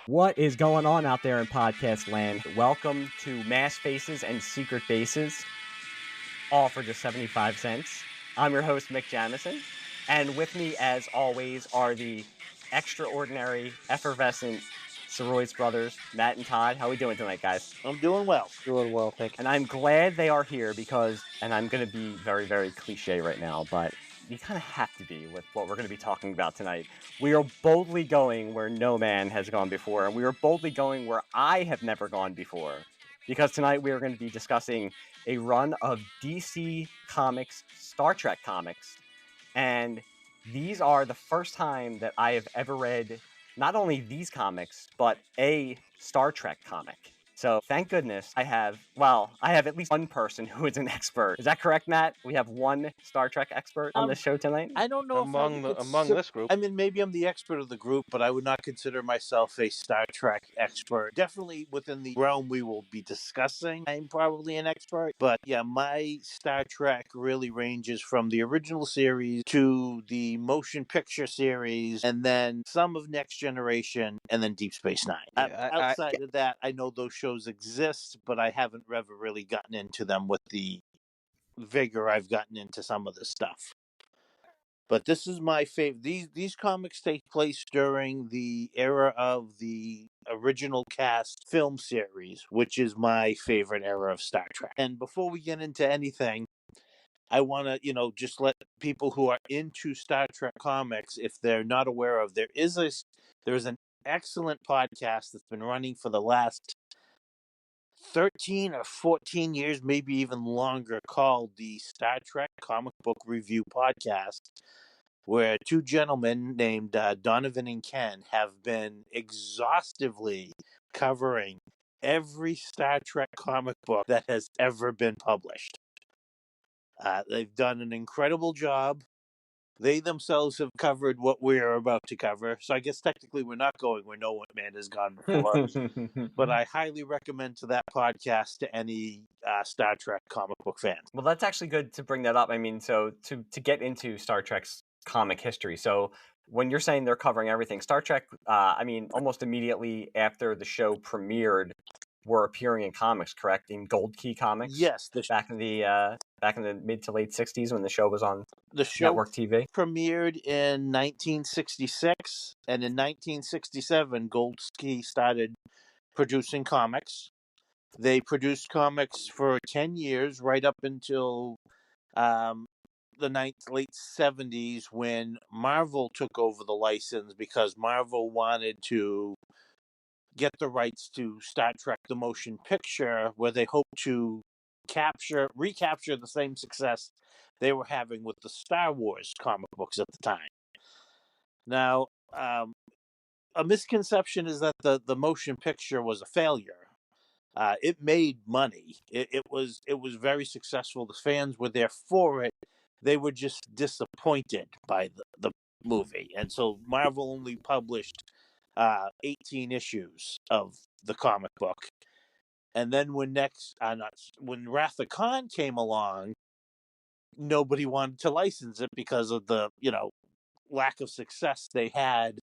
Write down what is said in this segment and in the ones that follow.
What is going on out there in podcast land? Welcome to Mass Faces and Secret Bases, all for just 75 cents. I'm your host, Mick Jamison, and with me, as always, are the extraordinary, effervescent Soroids brothers, Matt and Todd. How are we doing tonight, guys? I'm doing well. Doing well, thank you. And I'm glad they are here because, and I'm going to be very, very cliche right now, but you kind of have to be with what we're going to be talking about tonight. We are boldly going where no man has gone before, and we are boldly going where I have never gone before. Because tonight we are going to be discussing a run of DC Comics, Star Trek comics, and these are the first time that I have ever read not only these comics, but a Star Trek comic. So thank goodness I have at least one person who is an expert. Is that correct, Matt? We have one Star Trek expert on this show tonight? I don't know Among this group. I mean, maybe I'm the expert of the group, but I would not consider myself a Star Trek expert. Definitely within the realm we will be discussing, I'm probably an expert. But yeah, my Star Trek really ranges from the original series to the motion picture series, and then some of Next Generation, and then Deep Space Nine. Yeah, Outside of that, I know those shows exist, but I haven't ever really gotten into them with the vigor I've gotten into some of this stuff. But this is my favorite. These comics take place during the era of the original cast film series, which is my favorite era of Star Trek. And before we get into anything, I want to, just let people who are into Star Trek comics, if they're not aware of, there is an excellent podcast that's been running for the last 13 or 14 years, maybe even longer, called the Star Trek Comic Book Review Podcast, where two gentlemen named Donovan and Ken have been exhaustively covering every Star Trek comic book that has ever been published. They've done an incredible job. They themselves have covered what we're about to cover. So I guess technically we're not going where no man has gone before. But I highly recommend to that podcast to any Star Trek comic book fan. Well, that's actually good to bring that up. I mean, so to get into Star Trek's comic history. So when you're saying they're covering everything, Star Trek, almost immediately after the show premiered, were appearing in comics, correct? In Gold Key Comics? Yes. Back in the mid to late 60s when the show was on the show network TV. Premiered in 1966, and in 1967, Gold Key started producing comics. They produced comics for 10 years, right up until the late 70s, when Marvel took over the license, because Marvel wanted to get the rights to Star Trek the Motion Picture, where they hoped to recapture the same success they were having with the Star Wars comic books at the time. Now, a misconception is that the motion picture was a failure. It made money. It was very successful. The fans were there for it. They were just disappointed by the movie. And so Marvel only published 18 issues of the comic book. And then when Wrath of Khan came along, nobody wanted to license it because of the, lack of success they had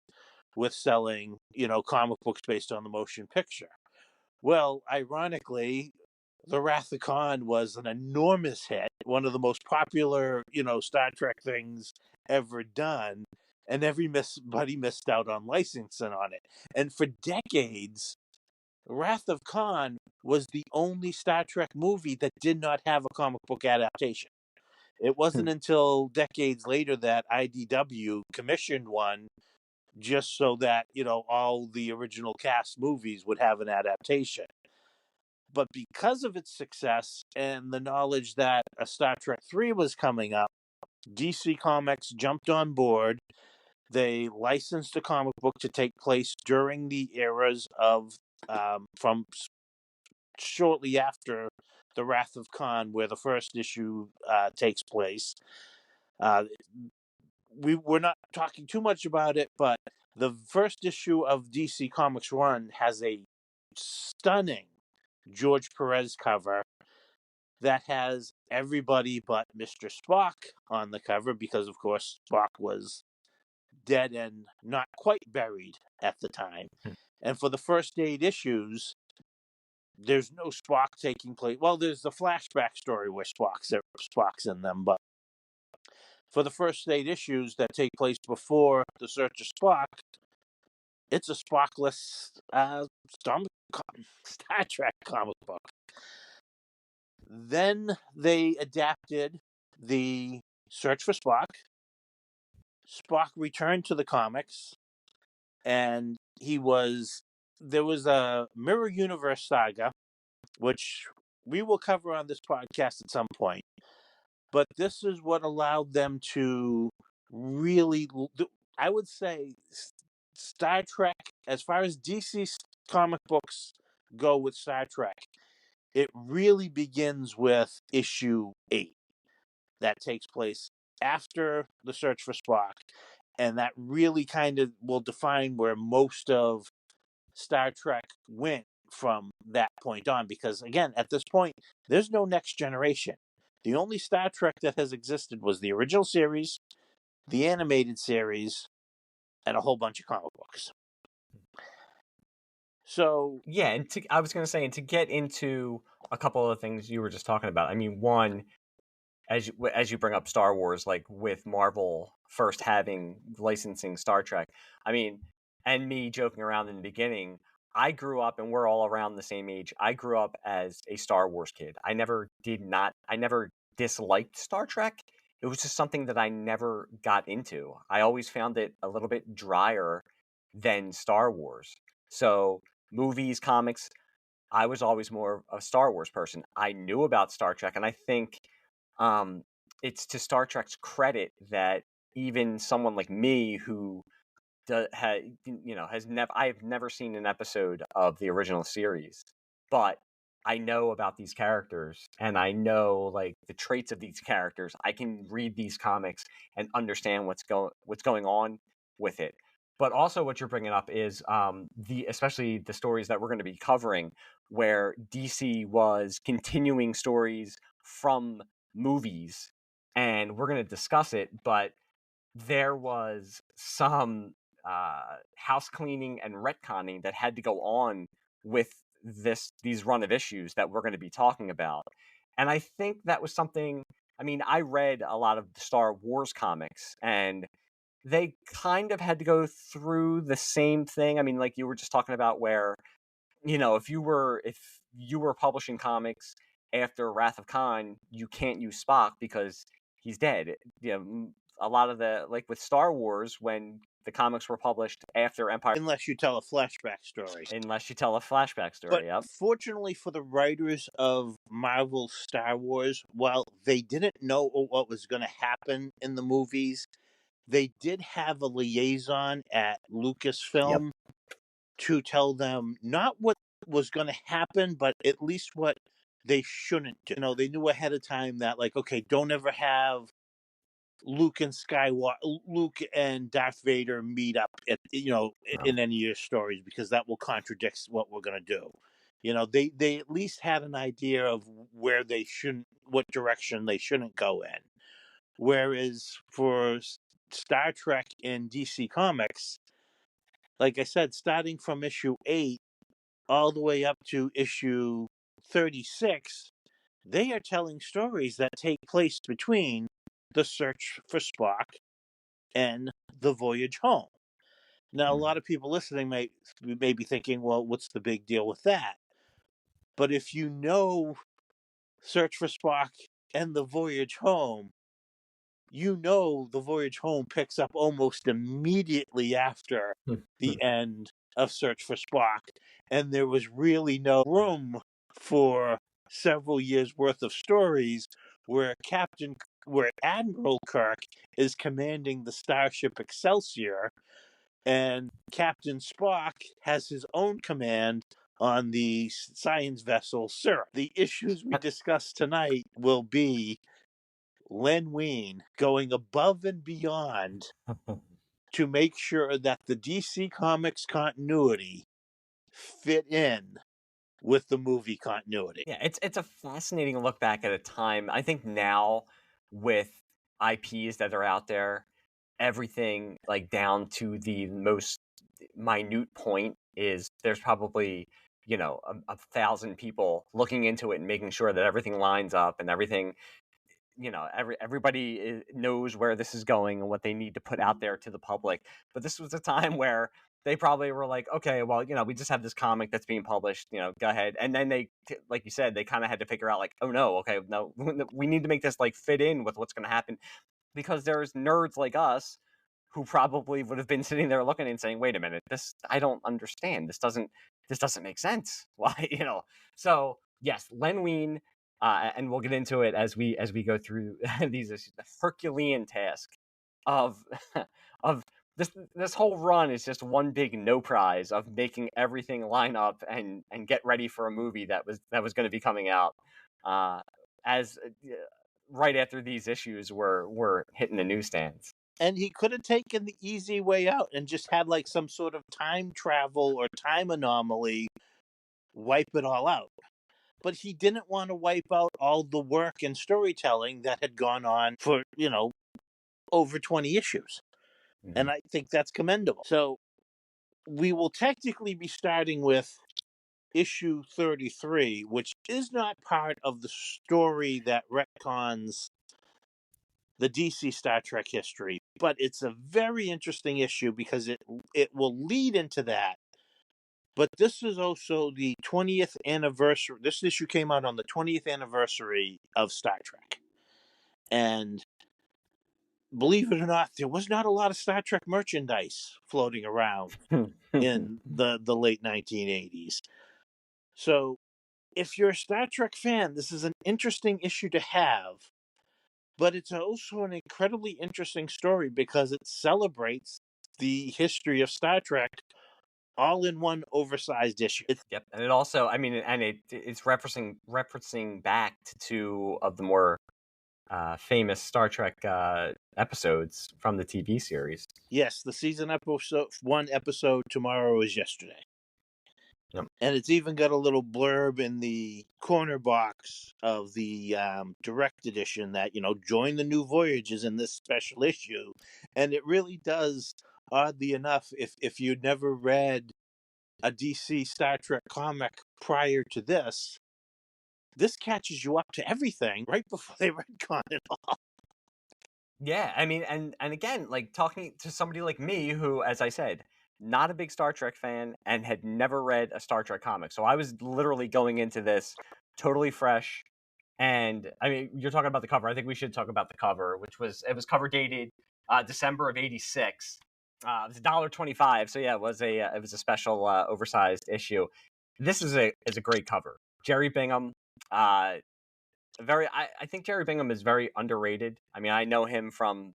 with selling, comic books based on the motion picture. Well, ironically, The Wrath of Khan was an enormous hit, one of the most popular, Star Trek things ever done, and everybody missed out on licensing on it. And for decades, Wrath of Khan was the only Star Trek movie that did not have a comic book adaptation. It wasn't until decades later that IDW commissioned one, just so that, all the original cast movies would have an adaptation. But because of its success and the knowledge that a Star Trek 3 was coming up, DC Comics jumped on board. They licensed the comic book to take place during the eras of from shortly after the Wrath of Khan, where the first issue takes place. We're not talking too much about it, but the first issue of DC Comics Run has a stunning George Perez cover that has everybody but Mr. Spock on the cover, because, of course, Spock was dead and not quite buried at the time. And for the first 8 issues, there's no Spock taking place. Well, there's the flashback story where Spock's in them, but for the first 8 issues that take place before the Search of Spock, it's a Spockless Star Trek comic book. Then they adapted the Search for Spock. Spock returned to the comics, and there was a Mirror Universe saga, which we will cover on this podcast at some point. But this is what allowed them to really, I would say, Star Trek, as far as DC comic books go with Star Trek, it really begins with issue 8 that takes place after the Search for Spock. And that really kind of will define where most of Star Trek went from that point on. Because, again, at this point, there's no next generation. The only Star Trek that has existed was the original series, the animated series, and a whole bunch of comic books. So yeah, and I was going to say, and to get into a couple of the things you were just talking about. I mean, one, as you bring up Star Wars, like with Marvel first having licensing Star Trek. I mean, and me joking around in the beginning, I grew up, and we're all around the same age. I grew up as a Star Wars kid. I never disliked Star Trek. It was just something that I never got into. I always found it a little bit drier than Star Wars. So movies, comics, I was always more a Star Wars person. I knew about Star Trek, and I think it's to Star Trek's credit that even someone like me who I've never seen an episode of the original series, but I know about these characters and I know like the traits of these characters. I can read these comics and understand what's going on with it. But also, what you're bringing up is especially the stories that we're going to be covering, where DC was continuing stories from movies, and we're going to discuss it. But there was some house cleaning and retconning that had to go on with these run of issues that we're going to be talking about. And I think that was something. I mean, I read a lot of the Star Wars comics, and they kind of had to go through the same thing. I mean, like you were just talking about, where if you were publishing comics after Wrath of Khan, you can't use Spock because he's dead. A lot of like with Star Wars, when the comics were published after Empire, unless you tell a flashback story. But yep. Fortunately for the writers of Marvel Star Wars, while they didn't know what was going to happen in the movies, they did have a liaison at Lucasfilm to tell them not what was going to happen, but at least what they shouldn't do. They knew ahead of time that, like, okay, don't ever have Luke and Darth Vader meet up in any of your stories, because that will contradict what we're going to do. They at least had an idea of what direction they shouldn't go in. Whereas for Star Trek and DC Comics, like I said, starting from issue 8 all the way up to issue 36, they are telling stories that take place between the Search for Spock and the Voyage Home. Now, a lot of people listening may be thinking, well, what's the big deal with that? But if you know Search for Spock and the Voyage Home, the Voyage Home picks up almost immediately after the end of Search for Spock, and there was really no room for several years worth of stories where Admiral Kirk is commanding the starship Excelsior, and Captain Spock has his own command on the science vessel Syrup. The issues we discuss tonight will be Len Wein going above and beyond to make sure that the DC Comics continuity fit in with the movie continuity. Yeah, it's a fascinating look back at a time. I think now, with IPs that are out there, everything like down to the most minute point is there's probably, a thousand people looking into it and making sure that everything lines up and everything, everybody knows where this is going and what they need to put out there to the public. But this was a time where they probably were like, okay, well, we just have this comic that's being published, go ahead. And then like you said, they kind of had to figure out like, oh no, okay, no, we need to make this like fit in with what's going to happen, because there's nerds like us who probably would have been sitting there looking and saying, wait a minute, this, I don't understand. This doesn't make sense. Why, So yes, Len Wein, and we'll get into it as we go through these issues. The Herculean task of of this whole run is just one big no prize of making everything line up and get ready for a movie that was going to be coming out as right after these issues were hitting the newsstands. And he could have taken the easy way out and just had like some sort of time travel or time anomaly wipe it all out. But he didn't want to wipe out all the work and storytelling that had gone on for, over 20 issues. Mhm. And I think that's commendable. So we will technically be starting with issue 33, which is not part of the story that retcons the DC Star Trek history, but it's a very interesting issue because it will lead into that. But this is also the 20th anniversary. This issue came out on the 20th anniversary of Star Trek. And believe it or not, there was not a lot of Star Trek merchandise floating around in the late 1980s. So if you're a Star Trek fan, this is an interesting issue to have. But it's also an incredibly interesting story because it celebrates the history of Star Trek all in one oversized issue. Yep, and it also, I mean, and it's referencing back to two of the more famous Star Trek episodes from the TV series. Yes, the season episode 1 episode, Tomorrow is Yesterday. Yep. And it's even got a little blurb in the corner box of the direct edition that, join the new voyages in this special issue. And it really does, oddly enough, if you'd never read a DC Star Trek comic prior to this catches you up to everything right before they retcon it all. Yeah, I mean, and again, like talking to somebody like me who, as I said, not a big Star Trek fan and had never read a Star Trek comic. So I was literally going into this totally fresh. And I mean, you're talking about the cover. I think we should talk about the cover, which was cover dated December of '86. It was $1.25. So yeah, it was a special oversized issue. This is a great cover. Jerry Bingham, I think Jerry Bingham is very underrated. I mean, I know him from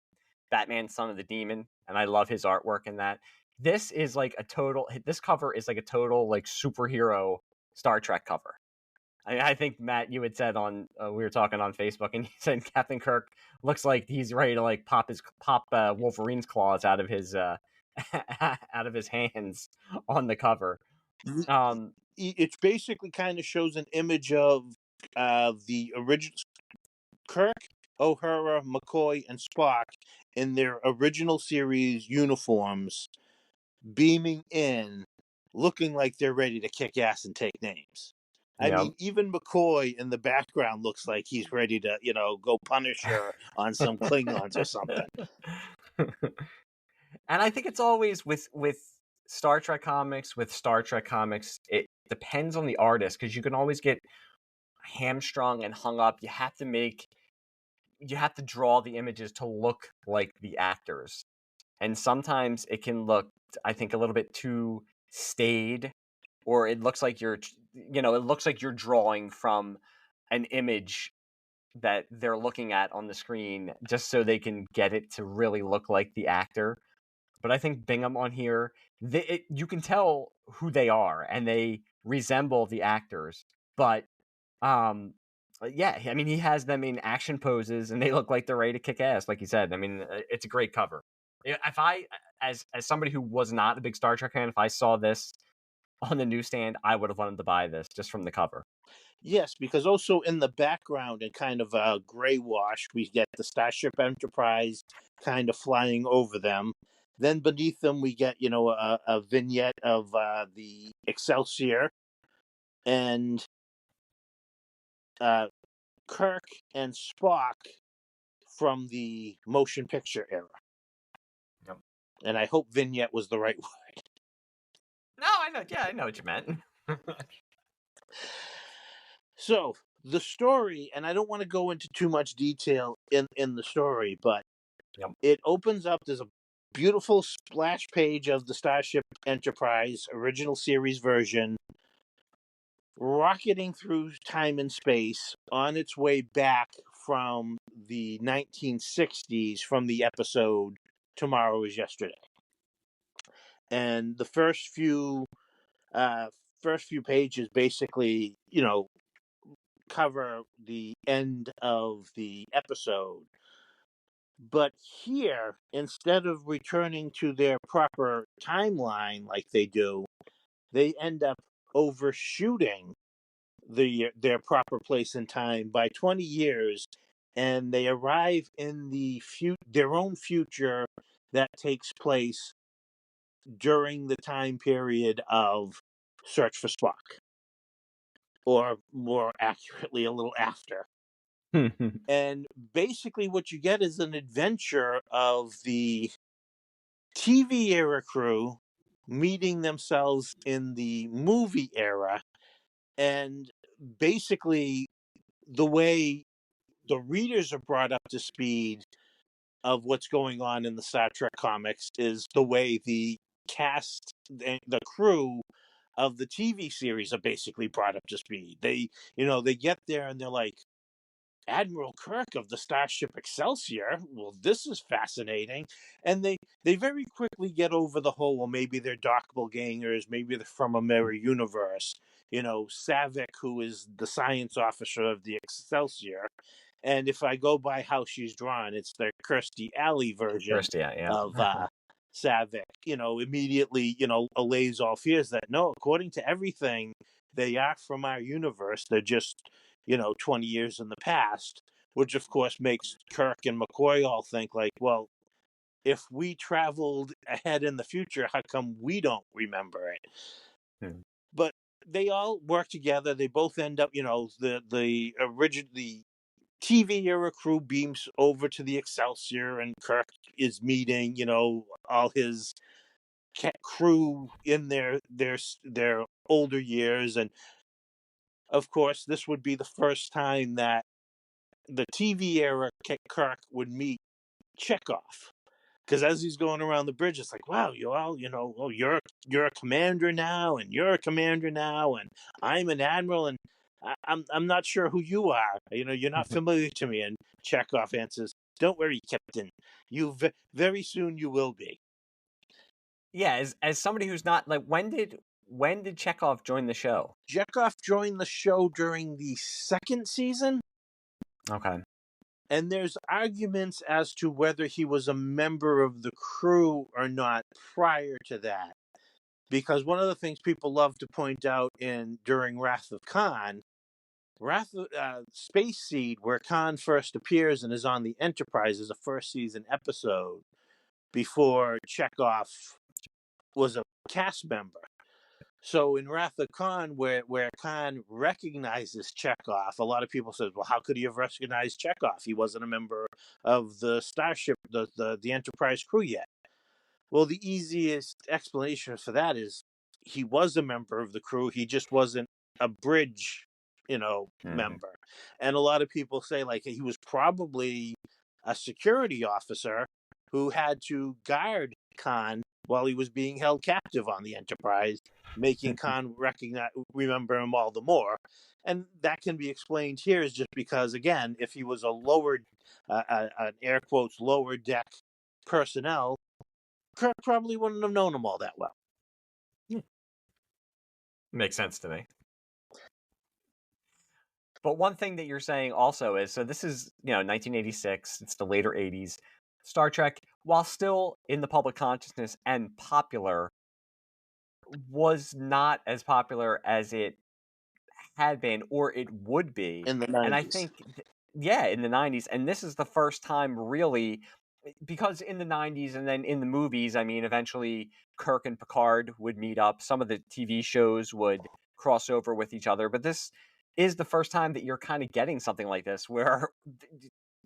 Batman Son of the Demon, and I love his artwork in that. This cover is like a total like superhero Star Trek cover. I think, Matt, you had said on we were talking on Facebook, and you said Captain Kirk looks like he's ready to like pop Wolverine's claws out of his out of his hands on the cover. It basically kind of shows an image of the original Kirk, O'Hara, McCoy, and Spock in their original series uniforms, beaming in, looking like they're ready to kick ass and take names. I mean, even McCoy in the background looks like he's ready to, go Punisher on some Klingons or something. And I think it's always with Star Trek comics, it depends on the artist, because you can always get hamstrung and hung up. You have to draw the images to look like the actors. And sometimes it can look, I think, a little bit too staid, or it looks like you're drawing from an image that they're looking at on the screen just so they can get it to really look like the actor. But I think Bingham on here, you can tell who they are and they resemble the actors. But yeah, I mean, he has them in action poses and they look like they're ready to kick ass, like you said. I mean, it's a great cover. If I, as somebody who was not a big Star Trek fan, if I saw this on the newsstand, I would have wanted to buy this just from the cover. Yes, because also in the background and kind of a gray wash, we get the Starship Enterprise kind of flying over them. Then beneath them, we get, a vignette of the Excelsior and uh, Kirk and Spock from the motion picture era. Yep. And I hope vignette was the right word. No, I know. Yeah, I know what you meant. So the story, and I don't want to go into too much detail in the story, but Yep. it opens up. There's a beautiful splash page of the Starship Enterprise original series version, rocketing through time and space on its way back from the 1960s from the episode Tomorrow is Yesterday. And the uh, first few pages basically, cover the end of the episode. But here, instead of returning to their proper timeline like they do, they end up overshooting their proper place in time by 20 years, and they arrive in their own future that takes place during the time period of Search for Spock, or more accurately, a little after. And basically, what you get is an adventure of the TV era crew meeting themselves in the movie era, and basically, the way the readers are brought up to speed of what's going on in the Star Trek comics is the way the cast, the crew of the TV series are basically brought up to speed. They get there and they're like, Admiral Kirk of the Starship Excelsior. Well, this is fascinating. And they very quickly get over the whole, well, maybe they're doppelgangers, maybe they're from a mirror universe. Savick, who is the science officer of the Excelsior. And if I go by how she's drawn, it's the Kirstie Alley version First, yeah. of Savick, immediately, allays all fears that no, according to everything, they are from our universe. They're just 20 years in the past, which of course makes Kirk and McCoy all think like, well, if we traveled ahead in the future, how come we don't remember it? Hmm. But they all work together. They both end up, the TV era crew beams over to the Excelsior, and Kirk is meeting, all his crew in their older years. And of course, this would be the first time that the TV era Kirk would meet Chekhov. Because as he's going around the bridge, it's like, wow, you all, oh, you're a commander now, and you're a commander now, and I'm an admiral, and I'm not sure who you are. You're not familiar to me. And Chekhov answers, "Don't worry, Captain. Very soon you will be." Yeah, as somebody who's not like, when did Chekhov join the show? Chekhov joined the show during the second season. Okay. And there's arguments as to whether he was a member of the crew or not prior to that. Because one of the things people love to point out during Wrath of Khan, Space Seed, where Khan first appears and is on the Enterprise, is a first season episode before Chekhov was a cast member. So in Wrath of Khan, where Khan recognizes Chekhov, a lot of people said, well, how could he have recognized Chekhov? He wasn't a member of the Starship, the Enterprise crew yet. Well, the easiest explanation for that is he was a member of the crew. He just wasn't a bridge, member. And a lot of people say like he was probably a security officer who had to guard Khan while he was being held captive on the Enterprise, making Khan remember him all the more. And that can be explained here is just because, again, if he was a an air quotes, lower deck personnel, Kirk probably wouldn't have known him all that well. Makes sense to me. But one thing that you're saying also is, so this is, 1986, it's the later 80s. Star Trek, while still in the public consciousness and popular, was not as popular as it had been, or it would be. In the 90s. And I think, in the 90s. And this is the first time, really, because in the 90s and then in the movies, I mean, eventually Kirk and Picard would meet up. Some of the TV shows would cross over with each other, but this is the first time that you're kind of getting something like this where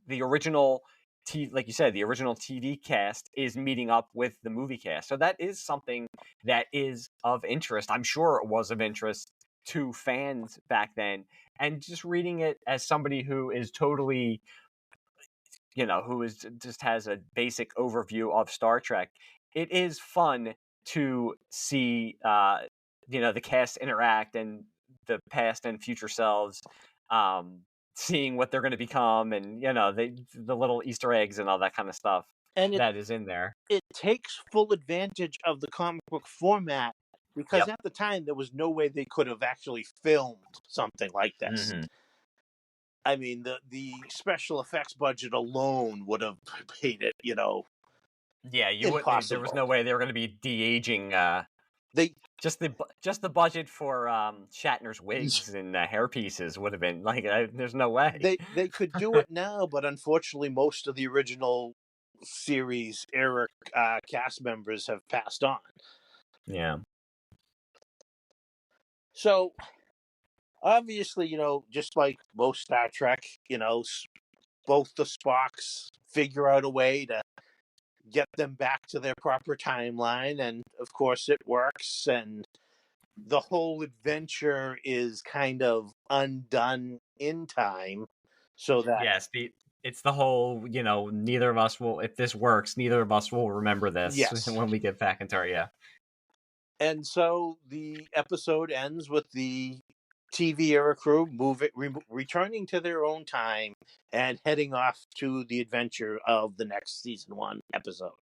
the original like you said, the original TV cast is meeting up with the movie cast. So that is something that is of interest. I'm sure it was of interest to fans back then. And just reading it as somebody who is totally, who is just has a basic overview of Star Trek, it is fun to see, the cast interact and the past and future selves, um, seeing what they're going to become, and the little Easter eggs and all that kind of stuff And that is in there. it takes full advantage of the comic book format because Yep. at the time there was no way they could have actually filmed something like this. Hmm. I mean, the special effects budget alone would have made it, Yeah, you wouldn't. There was impossible. no way they were going to be de-aging. They Just the budget for Shatner's wigs and hairpieces would have been like, there's no way. they could do it now, but unfortunately, most of the original series era cast members have passed on. Yeah. So obviously, just like most Star Trek, both the Spocks figure out a way to get them back to their proper timeline, and of course it works, and the whole adventure is kind of undone in time so that Yes, it's the whole, neither of us will, if this works, neither of us will remember this yes. when we get back into our, yeah. And so the episode ends with the TV era crew returning to their own time and heading off to the adventure of the next season 1 episode.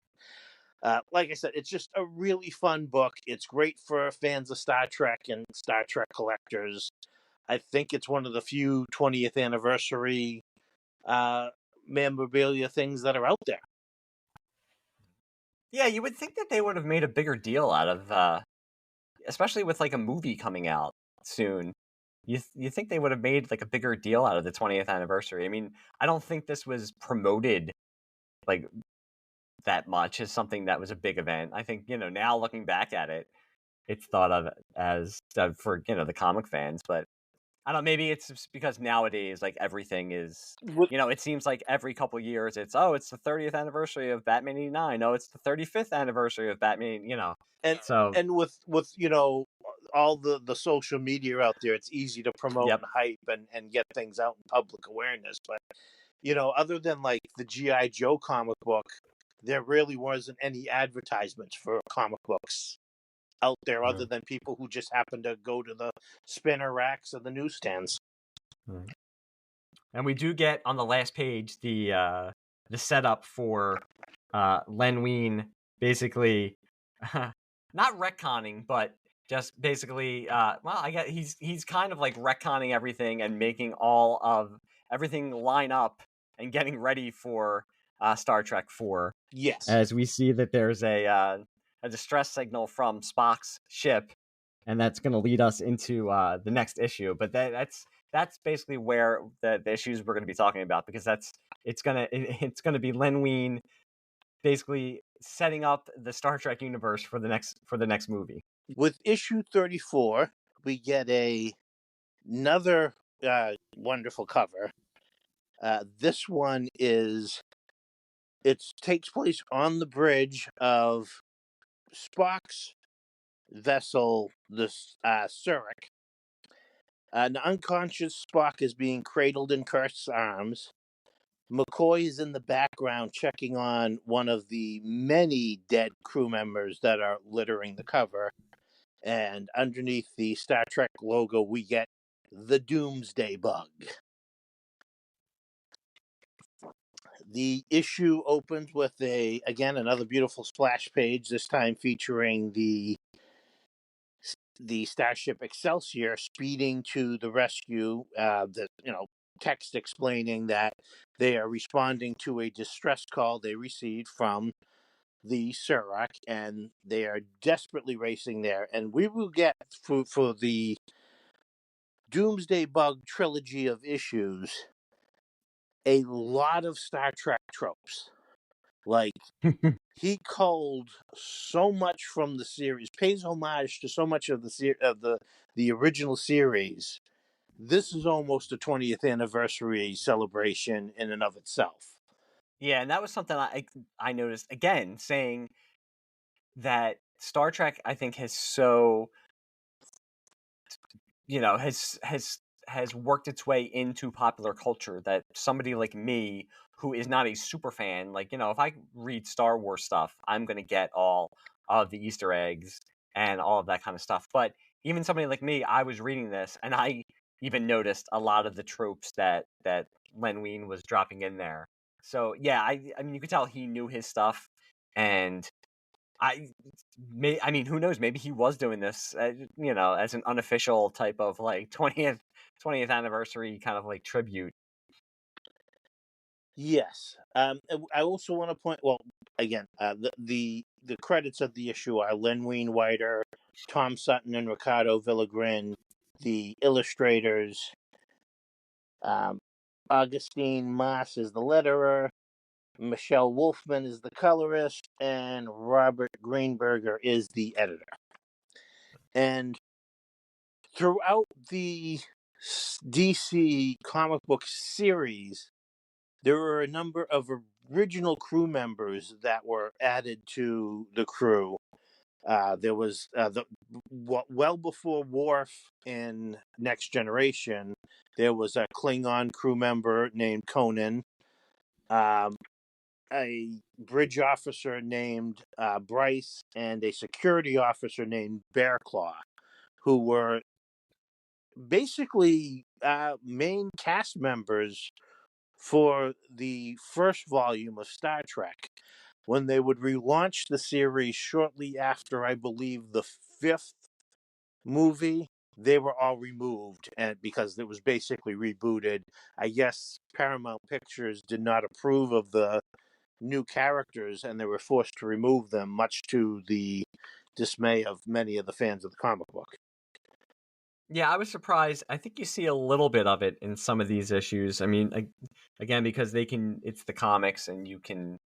Like I said, it's just a really fun book. It's great for fans of Star Trek and Star Trek collectors. I think it's one of the few 20th anniversary memorabilia things that are out there. Yeah, you would think that they would have made a bigger deal out of, especially with like a movie coming out soon. You think they would have made like a bigger deal out of the 20th anniversary? I mean, I don't think this was promoted like that much as something that was a big event. I think, now looking back at it, it's thought of as for, the comic fans, but I don't know, maybe it's just because nowadays, like, everything is, With it seems like every couple years it's the 30th anniversary of Batman 89. Oh, it's the 35th anniversary of Batman. and So, and with all the social media out there, it's easy to promote yep. and hype and get things out in public awareness. But other than like the GI Joe comic book, there really wasn't any advertisements for comic books out there other Mhm. than people who just happen to go to the spinner racks or the newsstands. Right. And we do get on the last page the setup for Len Wein basically not retconning, but just basically well, I guess he's kind of like retconning everything and making all of everything line up and getting ready for Star Trek 4. Yes. As we see that there's a distress signal from Spock's ship, and that's going to lead us into the next issue. But that's basically where the issues we're going to be talking about, because it's gonna be Len Wein basically setting up the Star Trek universe for the next movie. With issue 34, we get another wonderful cover. This one it takes place on the bridge of Spock's vessel, the Surik. An unconscious Spock is being cradled in Kirk's arms. McCoy is in the background checking on one of the many dead crew members that are littering the cover. And underneath the Star Trek logo, we get the Doomsday Bug. The issue opens with another beautiful splash page, this time featuring the Starship Excelsior speeding to the rescue. The text explaining that they are responding to a distress call they received from the Surak, and they are desperately racing there. And we will get for the Doomsday Bug trilogy of issues a lot of Star Trek tropes. Like, he culled so much from the series, pays homage to so much of the original series. This is almost a 20th anniversary celebration in and of itself. Yeah, and that was something I noticed again, saying that Star Trek, I think, has so has worked its way into popular culture that somebody like me who is not a super fan, like, if I read Star Wars stuff, I'm going to get all of the Easter eggs and all of that kind of stuff. But even somebody like me, I was reading this and I even noticed a lot of the tropes that Len Wein was dropping in there. So yeah, I mean, you could tell he knew his stuff. And I mean, who knows? Maybe he was doing this, as an unofficial type of like 20th anniversary kind of like tribute. Yes. I also want to point. Well, again, the credits of the issue are Len Wein Whiter, Tom Sutton, and Ricardo Villagran. The illustrators, um, Augustine Moss is the letterer, Michelle Wolfman is the colorist, and Robert Greenberger is the editor. And throughout the DC comic book series, there were a number of original crew members that were added to the crew. There was well before Worf in Next Generation, there was a Klingon crew member named Conan, um, a bridge officer named Bryce, and a security officer named Bearclaw, who were basically main cast members for the first volume of Star Trek. When they would relaunch the series shortly after, I believe, the fifth movie, they were all removed, and because it was basically rebooted. I guess Paramount Pictures did not approve of the new characters, and they were forced to remove them, much to the dismay of many of the fans of the comic book. Yeah, I was surprised. I think you see a little bit of it in some of these issues. I mean, again, because it's the comics and you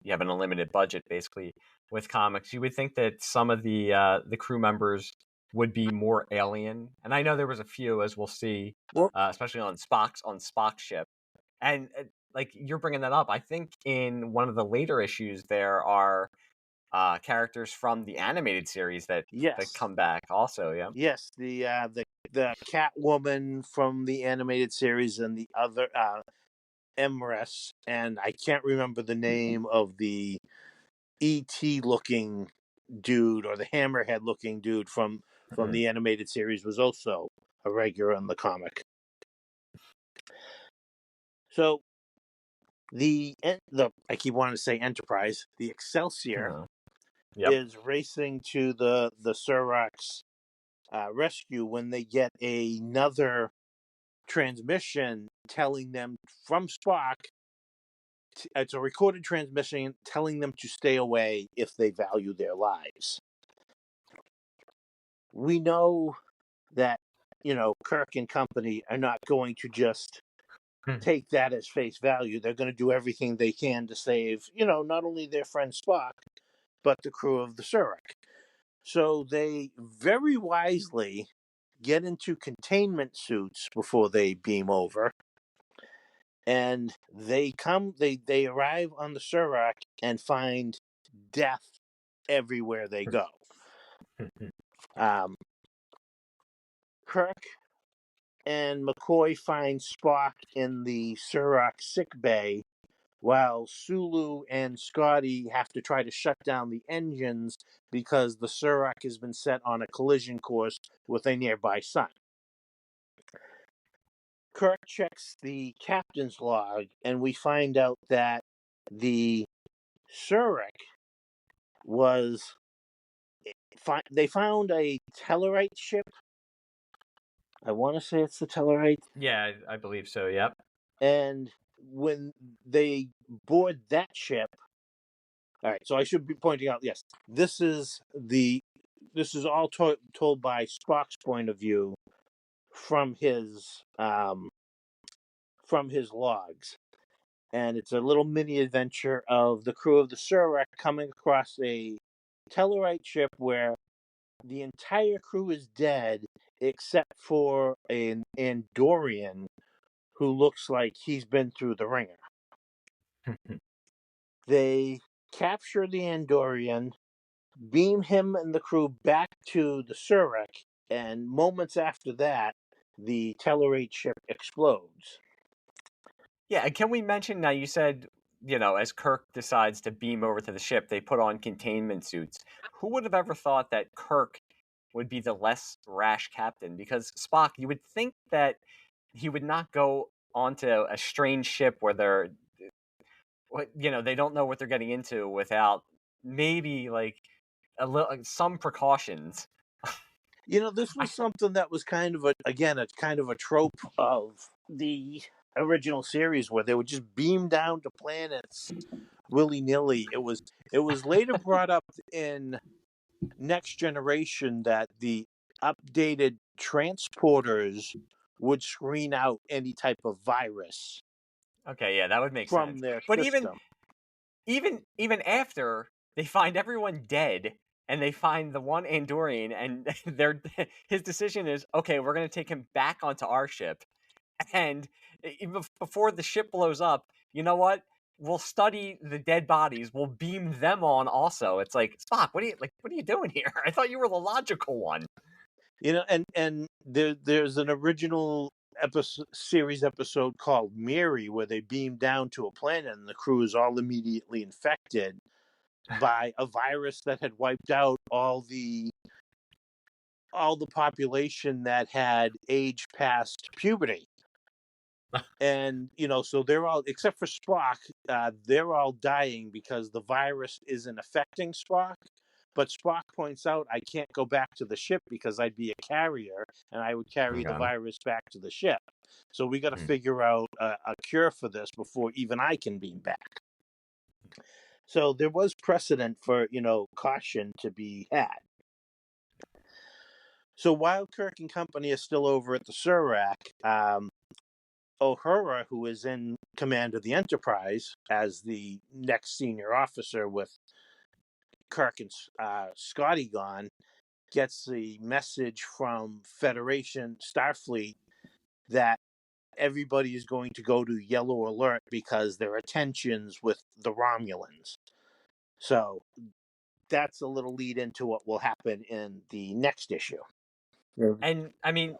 have an unlimited budget basically with comics. You would think that some of the crew members would be more alien. And I know there was a few, as we'll see, Well, especially on Spock's ship. And like you're bringing that up, I think in one of the later issues there are characters from the animated series that yes, come back also. Yeah. yes, the Catwoman from the animated series and the other Emrys, and I can't remember the name of the ET looking dude or the hammerhead looking dude from Mhm. the animated series was also a regular in the comic. So the I keep wanting to say Enterprise, the Excelsior No. Yep. is racing to the Surak's rescue when they get another transmission telling them from Spock. It's a recorded transmission telling them to stay away if they value their lives. We know that, Kirk and company are not going to just take that as face value. They're going to do everything they can to save, not only their friend Spock, but the crew of the Surak. So they very wisely get into containment suits before they beam over. And they arrive on the Surak and find death everywhere they go. Um, Kirk and McCoy find Spock in the Surak sick bay, while Sulu and Scotty have to try to shut down the engines because the Surak has been set on a collision course with a nearby sun. Kirk checks the captain's log, and we find out that the Surak was. They found a Tellarite ship. I want to say it's the Tellarite. Yeah, I believe so. Yep. And when they board that ship, all right. So I should be pointing out, yes, this is all told by Spock's point of view from his logs. and it's a little mini adventure of the crew of the Surak coming across a Tellarite ship where the entire crew is dead except for an Andorian who looks like he's been through the ringer. They capture the Andorian, beam him and the crew back to the Surak, and moments after that, the Tellarite ship explodes. Yeah, and can we mention now? You said, as Kirk decides to beam over to the ship, they put on containment suits. Who would have ever thought that Kirk would be the less rash captain? Because Spock, you would think that he would not go onto a strange ship where they don't know what they're getting into without maybe like some precautions. This was something that was kind of a trope of the original series where they would just beam down to planets willy nilly. It was later brought up in Next Generation that the updated transporters would screen out any type of virus Okay, yeah, that would make from sense. their But even system. even after they find everyone dead and they find the one Andorian and his decision is, okay, we're going to take him back onto our ship, and even before the ship blows up, you know what, we'll study the dead bodies, we'll beam them on also. It's like, Spock, what are you doing here? I thought you were the logical one. And there's an original series episode called Mary where they beam down to a planet and the crew is all immediately infected by a virus that had wiped out all the population that had aged past puberty. And so they're all, except for Spock, they're all dying because the virus isn't affecting Spock. But Spock points out, I can't go back to the ship because I'd be a carrier and I would carry the Okay. virus back to the ship. So we got to Hmm. figure out a cure for this before even I can beam back. So there was precedent for, caution to be had. So while Kirk and company is still over at the Surak, Uhura, who is in command of the Enterprise as the next senior officer with Kirk and Scotty gone, gets the message from Federation Starfleet that everybody is going to go to yellow alert because there are tensions with the Romulans. So that's a little lead into what will happen in the next issue. And I mean,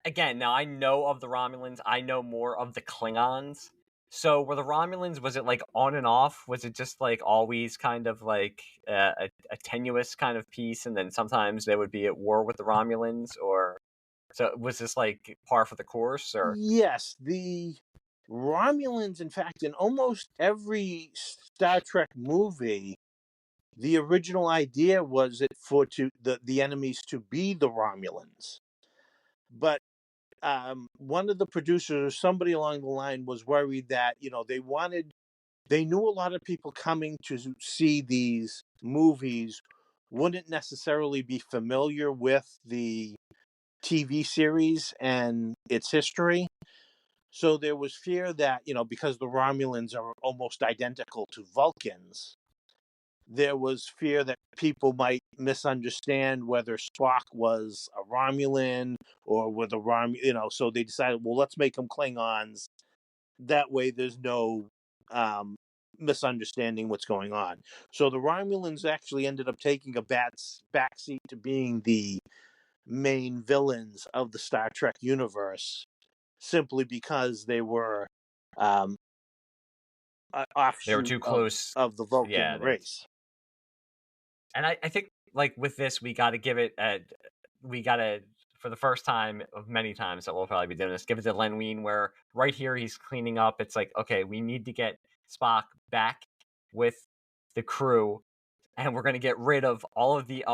again, now I know of the Romulans, I know more of the Klingons. So were the Romulans, was it like on and off? Was it just like always kind of like a tenuous kind of piece, and then sometimes they would be at war with the Romulans? Or so was this like par for the course? Or Yes, the Romulans, in fact, in almost every Star Trek movie, the original idea was the enemies to be the Romulans. But one of the producers or somebody along the line was worried that they knew a lot of people coming to see these movies wouldn't necessarily be familiar with the TV series and its history. So there was fear that, because the Romulans are almost identical to Vulcans, there was fear that people might misunderstand whether Spock was a Romulan or whether so they decided, well, let's make them Klingons. That way there's no misunderstanding what's going on. So the Romulans actually ended up taking a backseat to being the main villains of the Star Trek universe simply because they were um, an they were offshoot too of, close? of the Vulcan Yeah, they were. race. And I think like with this, we got to give it we got to, for the first time of many times that we'll probably be doing this, give it to Len Wein, where right here he's cleaning up. It's like, okay, we need to get Spock back with the crew, and we're going to get rid of all of the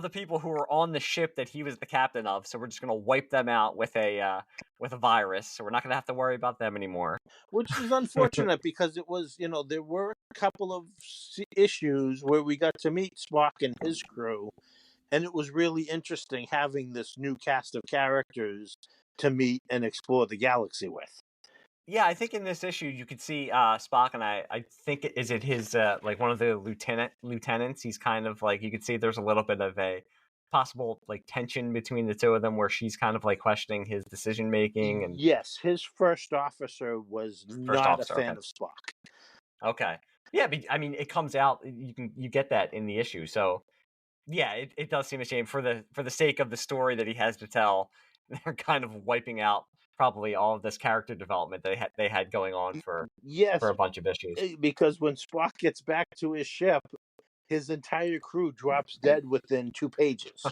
people who were on the ship that he was the captain of. So we're just going to wipe them out with a virus. So we're not going to have to worry about them anymore. Which is unfortunate because it was, there were a couple of issues where we got to meet Spock and his crew, and it was really interesting having this new cast of characters to meet and explore the galaxy with. Yeah, I think in this issue you could see Spock, and I think is it his like one of the lieutenants. He's kind of like, you could see there's a little bit of a possible like tension between the two of them, where she's kind of like questioning his decision making and Yes, his first officer was first not a officer. fan Okay, of Spock. okay, yeah. I mean, it comes out. You get that in the issue. So yeah, it does seem a shame for the sake of the story that he has to tell. They're kind of wiping out probably all of this character development they had going on for Yes, a bunch of issues. because when Spock gets back to his ship, his entire crew drops dead within 2 pages.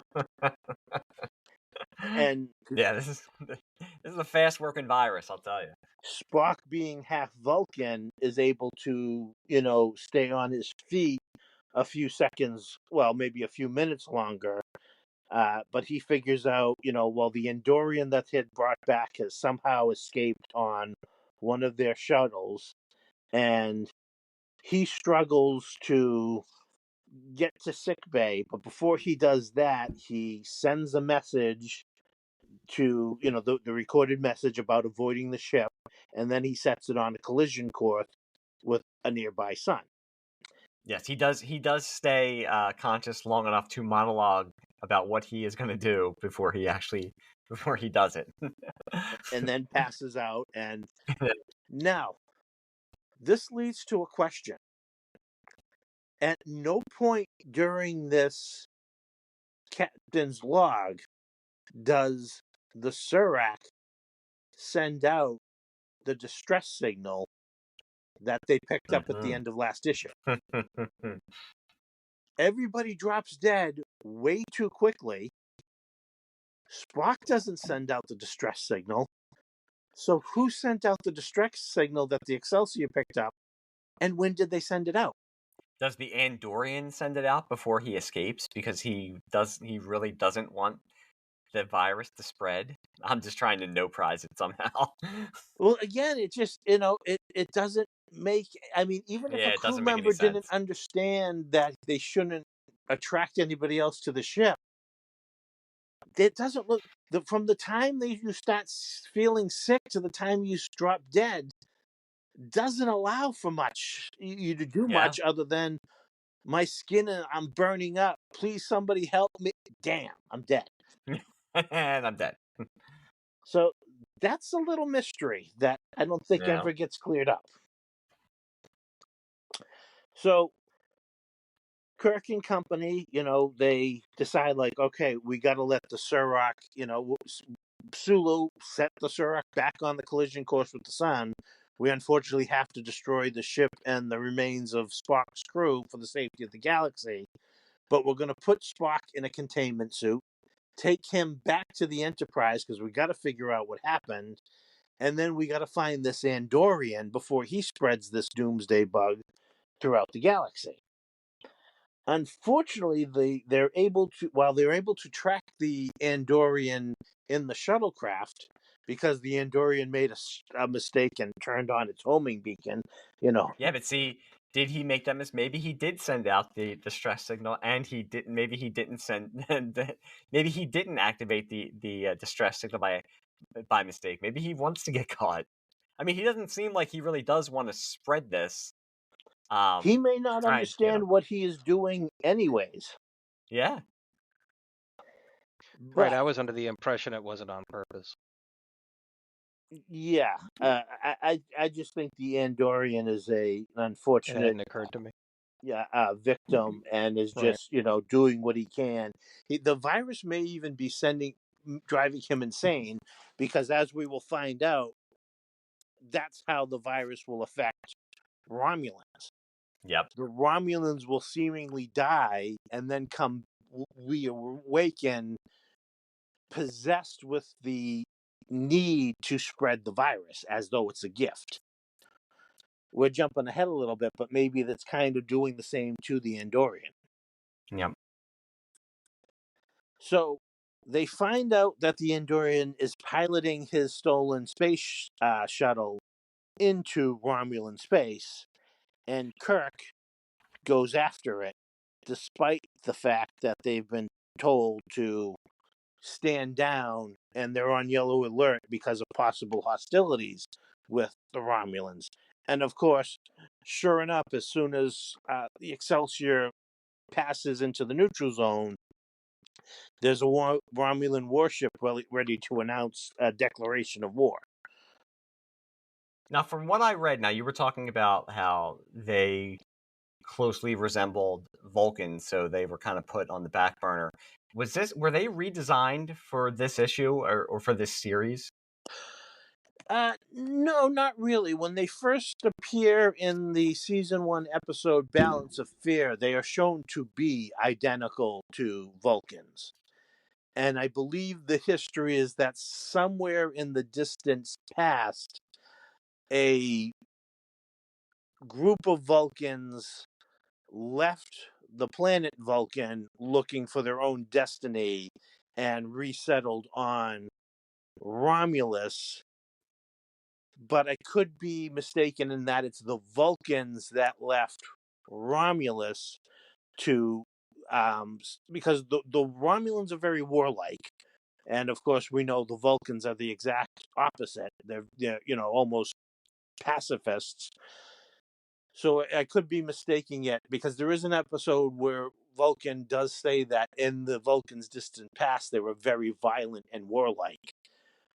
And Yeah, this is a fast working virus, I'll tell you. Spock, being half Vulcan, is able to, stay on his feet a few seconds, well, maybe a few minutes longer. But he figures out, well, the Andorian that he had brought back has somehow escaped on one of their shuttles, and he struggles to get to sickbay. But before he does that, he sends a message to, the recorded message about avoiding the ship, and then he sets it on a collision course with a nearby sun. Yes, he does. He does stay conscious long enough to monologue about what he is going to do before he does it. And then passes out. And now, this leads to a question. At no point during this captain's log does the Surak send out the distress signal that they picked up at the end of last issue. Everybody drops dead way too quickly. Spock doesn't send out the distress signal. So who sent out the distress signal that the Excelsior picked up, and when did they send it out? Does the Andorian send it out before he escapes because he really doesn't want the virus to spread? I'm just trying to no prize it somehow. Well, again, it just, it doesn't make, I mean, even if Yeah, a it crew doesn't make any member didn't sense. understand that they shouldn't attract anybody else to the ship, it doesn't look, from the time you start feeling sick to the time you drop dead, doesn't allow for much you to do Yeah, much other than my skin and I'm burning up. Please, somebody help me. Damn, I'm dead. and I'm dead. So that's a little mystery that I don't think Yeah. ever gets cleared up. So Kirk and company, they decide, like, okay, we got to let the Surak, Sulu set the Surak back on the collision course with the sun. We unfortunately have to destroy the ship and the remains of Spock's crew for the safety of the galaxy. But we're going to put Spock in a containment suit, take him back to the Enterprise because we got to figure out what happened. And then we got to find this Andorian before he spreads this doomsday bug throughout the galaxy. Unfortunately, they're able to track the Andorian in the shuttlecraft, because the Andorian made a mistake and turned on its homing beacon. Yeah, but see, did he make that mistake? Maybe he did send out the distress signal, and he didn't. Maybe he didn't send. Maybe he didn't activate the distress signal by mistake. Maybe he wants to get caught. I mean, he doesn't seem like he really does want to spread this. He may not Trying, understand what he is doing, anyways. yeah, Right, But I was under the impression it wasn't on purpose. yeah, I just think the Andorian is an It unfortunate, hadn't occurred to me. victim, and is Right. just, doing what he can. The virus may even be driving him insane, because, as we will find out, that's how the virus will affect Romulans. yep, The Romulans will seemingly die and then reawaken, possessed with the need to spread the virus as though it's a gift. We're jumping ahead a little bit, but maybe that's kind of doing the same to the Andorian. yep. So they find out that the Andorian is piloting his stolen space shuttle into Romulan space, and Kirk goes after it, despite the fact that they've been told to stand down and they're on yellow alert because of possible hostilities with the Romulans. And of course, sure enough, as soon as the Excelsior passes into the neutral zone, there's a Romulan warship ready to announce a declaration of war. Now, from what I read, now you were talking about how they closely resembled Vulcans, so they were kind of put on the back burner. Were they redesigned for this issue or for this series? No, not really. When they first appear in the season 1 episode Balance of Fear, they are shown to be identical to Vulcans. And I believe the history is that somewhere in the distant past, a group of Vulcans left the planet Vulcan looking for their own destiny and resettled on Romulus. But I could be mistaken in that it's the Vulcans that left Romulus to, because the Romulans are very warlike, and of course we know the Vulcans are the exact opposite. They're almost pacifists. So I could be mistaking it because there is an episode where Vulcan does say that in the Vulcans' distant past they were very violent and warlike.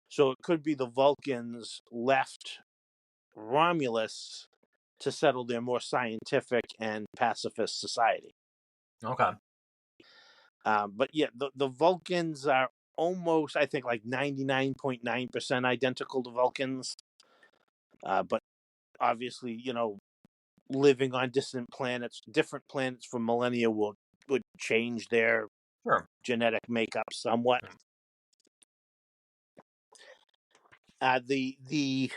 So it could be the Vulcans left Romulus to settle their more scientific and pacifist society. Okay. But yeah, the Vulcans are almost, I think, like 99.9% identical to Vulcans. But obviously, living on different planets for millennia would change their Sure. genetic makeup somewhat. The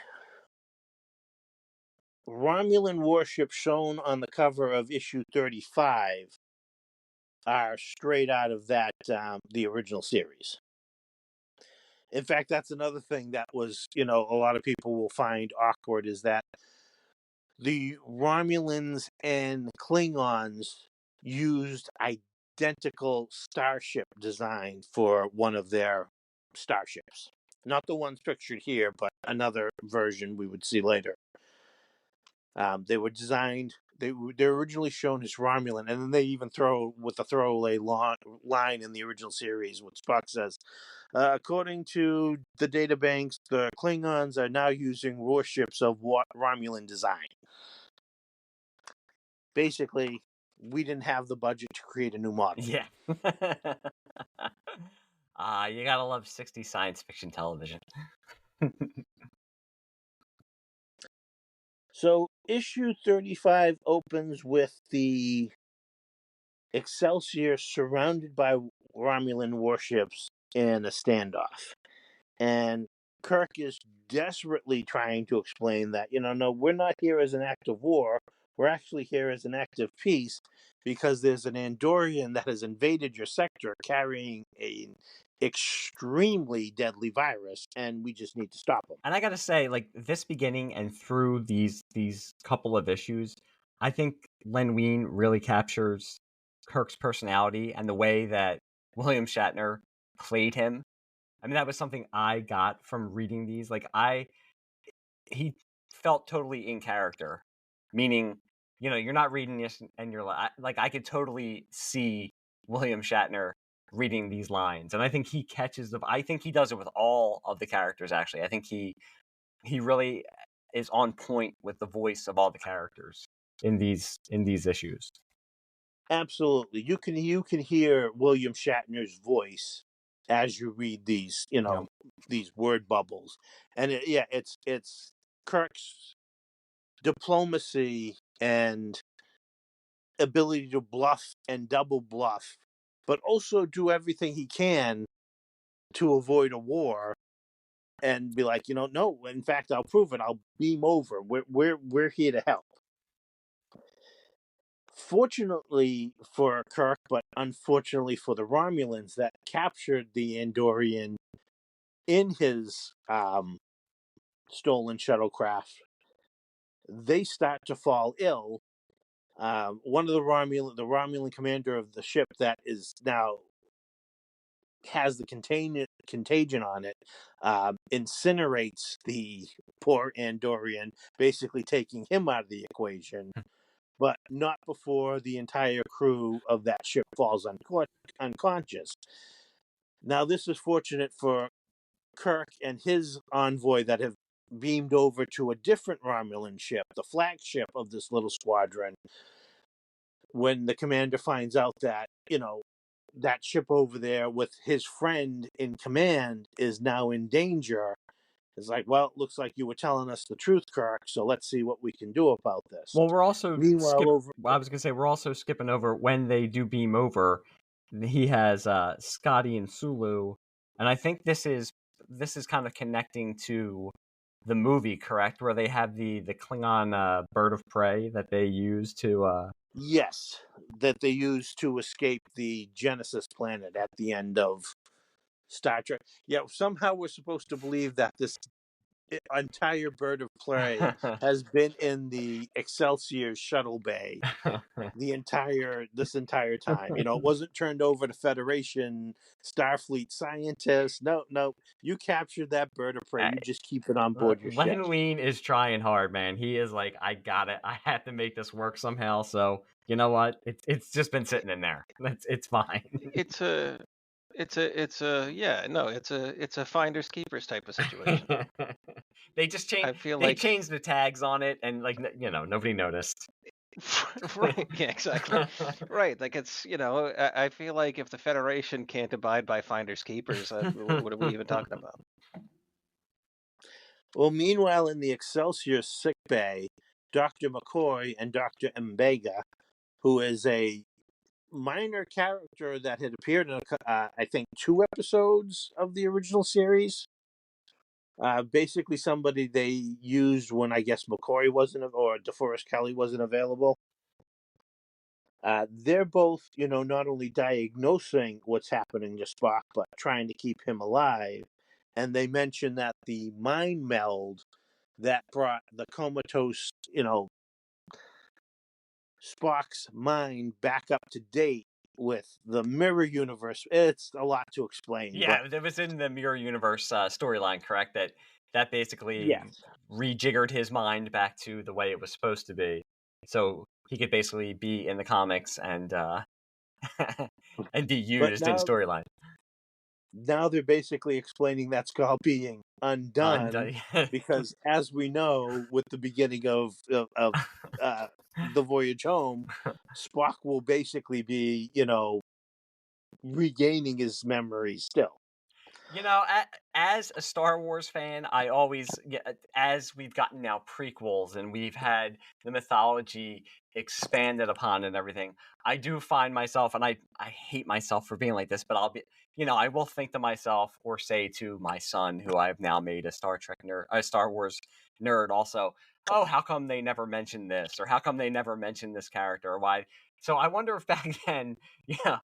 Romulan warships shown on the cover of issue 35 are straight out of that the original series. In fact, that's another thing that was, a lot of people will find awkward is that the Romulans and Klingons used identical starship design for one of their starships. Not the ones pictured here, but another version we would see later. They were designed. They're originally shown as Romulan, and then they even throw with a throwaway line in the original series, which Spock says, according to the databanks, the Klingons are now using warships of Romulan design. Basically, we didn't have the budget to create a new model. Yeah. You gotta love 60s science fiction television. So, issue 35 opens with the Excelsior surrounded by Romulan warships in a standoff. And Kirk is desperately trying to explain that, no, we're not here as an act of war. We're actually here as an act of peace because there's an Andorian that has invaded your sector carrying an extremely deadly virus, and we just need to stop him. And I gotta say, like, this beginning and through these couple of issues, I think Len Wein really captures Kirk's personality and the way that William Shatner played him. I mean, that was something I got from reading these. Like, he felt totally in character, meaning, you're not reading this and you're like, I could totally see William Shatner reading these lines, and I think he I think he does it with all of the characters. Actually, I think he really is on point with the voice of all the characters in these issues. Absolutely. You can hear William Shatner's voice as you read these, these word bubbles. And it's Kirk's diplomacy and ability to bluff and double bluff, but also do everything he can to avoid a war and be like, no, in fact, I'll prove it. I'll beam over. We're here to help. Fortunately for Kirk, but unfortunately for the Romulans that captured the Andorian in his stolen shuttlecraft, they start to fall ill. One of the Romulan commander of the ship that is now has the contagion on it, incinerates the poor Andorian, basically taking him out of the equation, but not before the entire crew of that ship falls unconscious. Now, this is fortunate for Kirk and his envoy that have beamed over to a different Romulan ship, the flagship of this little squadron. When the commander finds out that, that ship over there with his friend in command is now in danger, it's like, well, it looks like you were telling us the truth, Kirk, so let's see what we can do about this. Well, we're also Meanwhile, I was gonna say we're also skipping over when they do beam over. He has Scotty and Sulu, and I think this is kind of connecting to the movie, correct? Where they have the Klingon bird of prey that they use to. yes, that they use to escape the Genesis planet at the end of Star Trek. Yeah, somehow we're supposed to believe that this entire bird of prey has been in the Excelsior shuttle bay this entire time. It wasn't turned over to Federation Starfleet scientists. No, you captured that bird of prey. You just keep it on board your ship. Len Wein is trying hard, man. He is like, I got it. I have to make this work somehow. So you know what? It's just been sitting in there. It's fine. It's a finders keepers type of situation. They just I feel they like changed the tags on it, and like nobody noticed. right, yeah, exactly. Right, like it's I feel like if the Federation can't abide by finders keepers, what are we even talking about? Well, meanwhile, in the Excelsior sick bay, Dr. McCoy and Dr. Mbega, who is a minor character that had appeared in, I think, 2 episodes of the original series. Basically, somebody they used when I guess McCoy wasn't, or DeForest Kelly wasn't available. They're both, not only diagnosing what's happening to Spock, but trying to keep him alive. And they mention that the mind meld that brought the comatose, Spock's mind back up to date with the mirror universe. It's a lot to explain. Yeah, but it was in the Mirror Universe storyline, correct? That basically yes. rejiggered his mind back to the way it was supposed to be, so he could basically be in the comics and and be But used in storyline. now they're basically explaining that's called being undone, because as we know, with the beginning of the voyage home, Spock will basically be, regaining his memories still. As a Star Wars fan, I always, as we've gotten now prequels and we've had the mythology expanded upon and everything, I do find myself, and I hate myself for being like this, but I'll be, I will think to myself or say to my son, who I've now made a Star Trek nerd, a Star Wars nerd also, oh, how come they never mentioned this? Or how come they never mentioned this character? Or why? So I wonder if back then, yeah,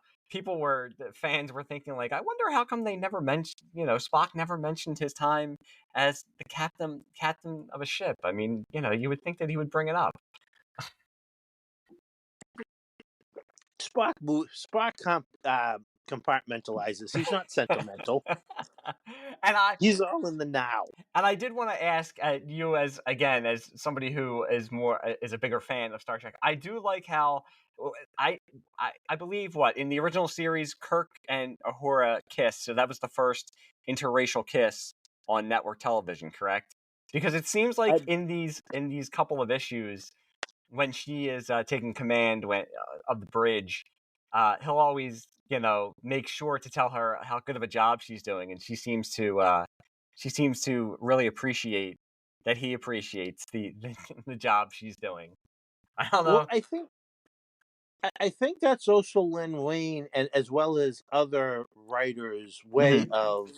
fans were thinking like, I wonder how come they never mentioned, Spock never mentioned his time as the captain of a ship. I mean, you would think that he would bring it up. Spock compartmentalizes. He's not sentimental. He's all in the now. And I did want to ask you, as somebody who is a bigger fan of Star Trek. I do like how I believe in the original series, Kirk and Uhura kiss. So that was the first interracial kiss on network television, correct? Because it seems like in these couple of issues, when she is taking command of the bridge, he'll always make sure to tell her how good of a job she's doing, and she seems to really appreciate that he appreciates the job she's doing. I don't know. Well, I think that's also Len Wein, and as well as other writers' way of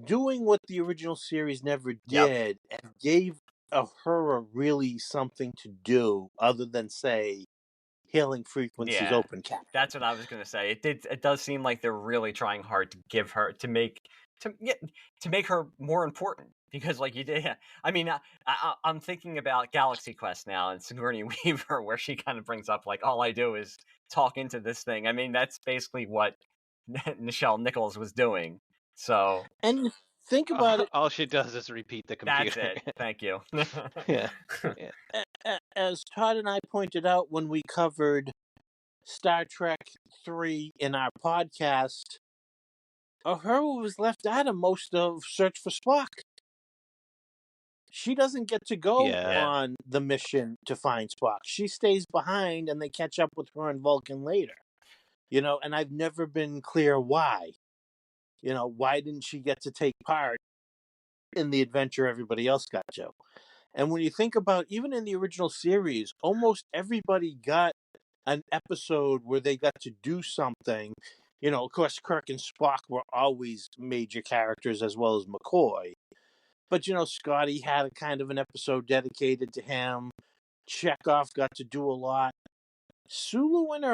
doing what the original series never did, and gave Uhura really something to do other than say hailing frequencies open captain. That's what I was gonna say. It does seem like they're really trying hard to give her to make her more important, because like you did. I mean, I'm thinking about Galaxy Quest now and Sigourney Weaver, where she kind of brings up like, all I do is talk into this thing. I mean, that's basically what Nichelle Nichols was doing. So And you think about it, All she does is repeat the that's computer. it. Thank you. Yeah. Yeah. as Todd and I pointed out when we covered Star Trek 3 in our podcast, Uhura was left out of most of Search for Spock. She doesn't get to go Yeah. Yeah. on the mission to find Spock. She stays behind and they catch up with her and Vulcan later. And I've never been clear why. Why didn't she get to take part in the adventure everybody else got to? And when you think about, even in the original series, almost everybody got an episode where they got to do something. Of course, Kirk and Spock were always major characters, as well as McCoy. But, Scotty had a kind of an episode dedicated to him. Chekhov got to do a lot. Sulu and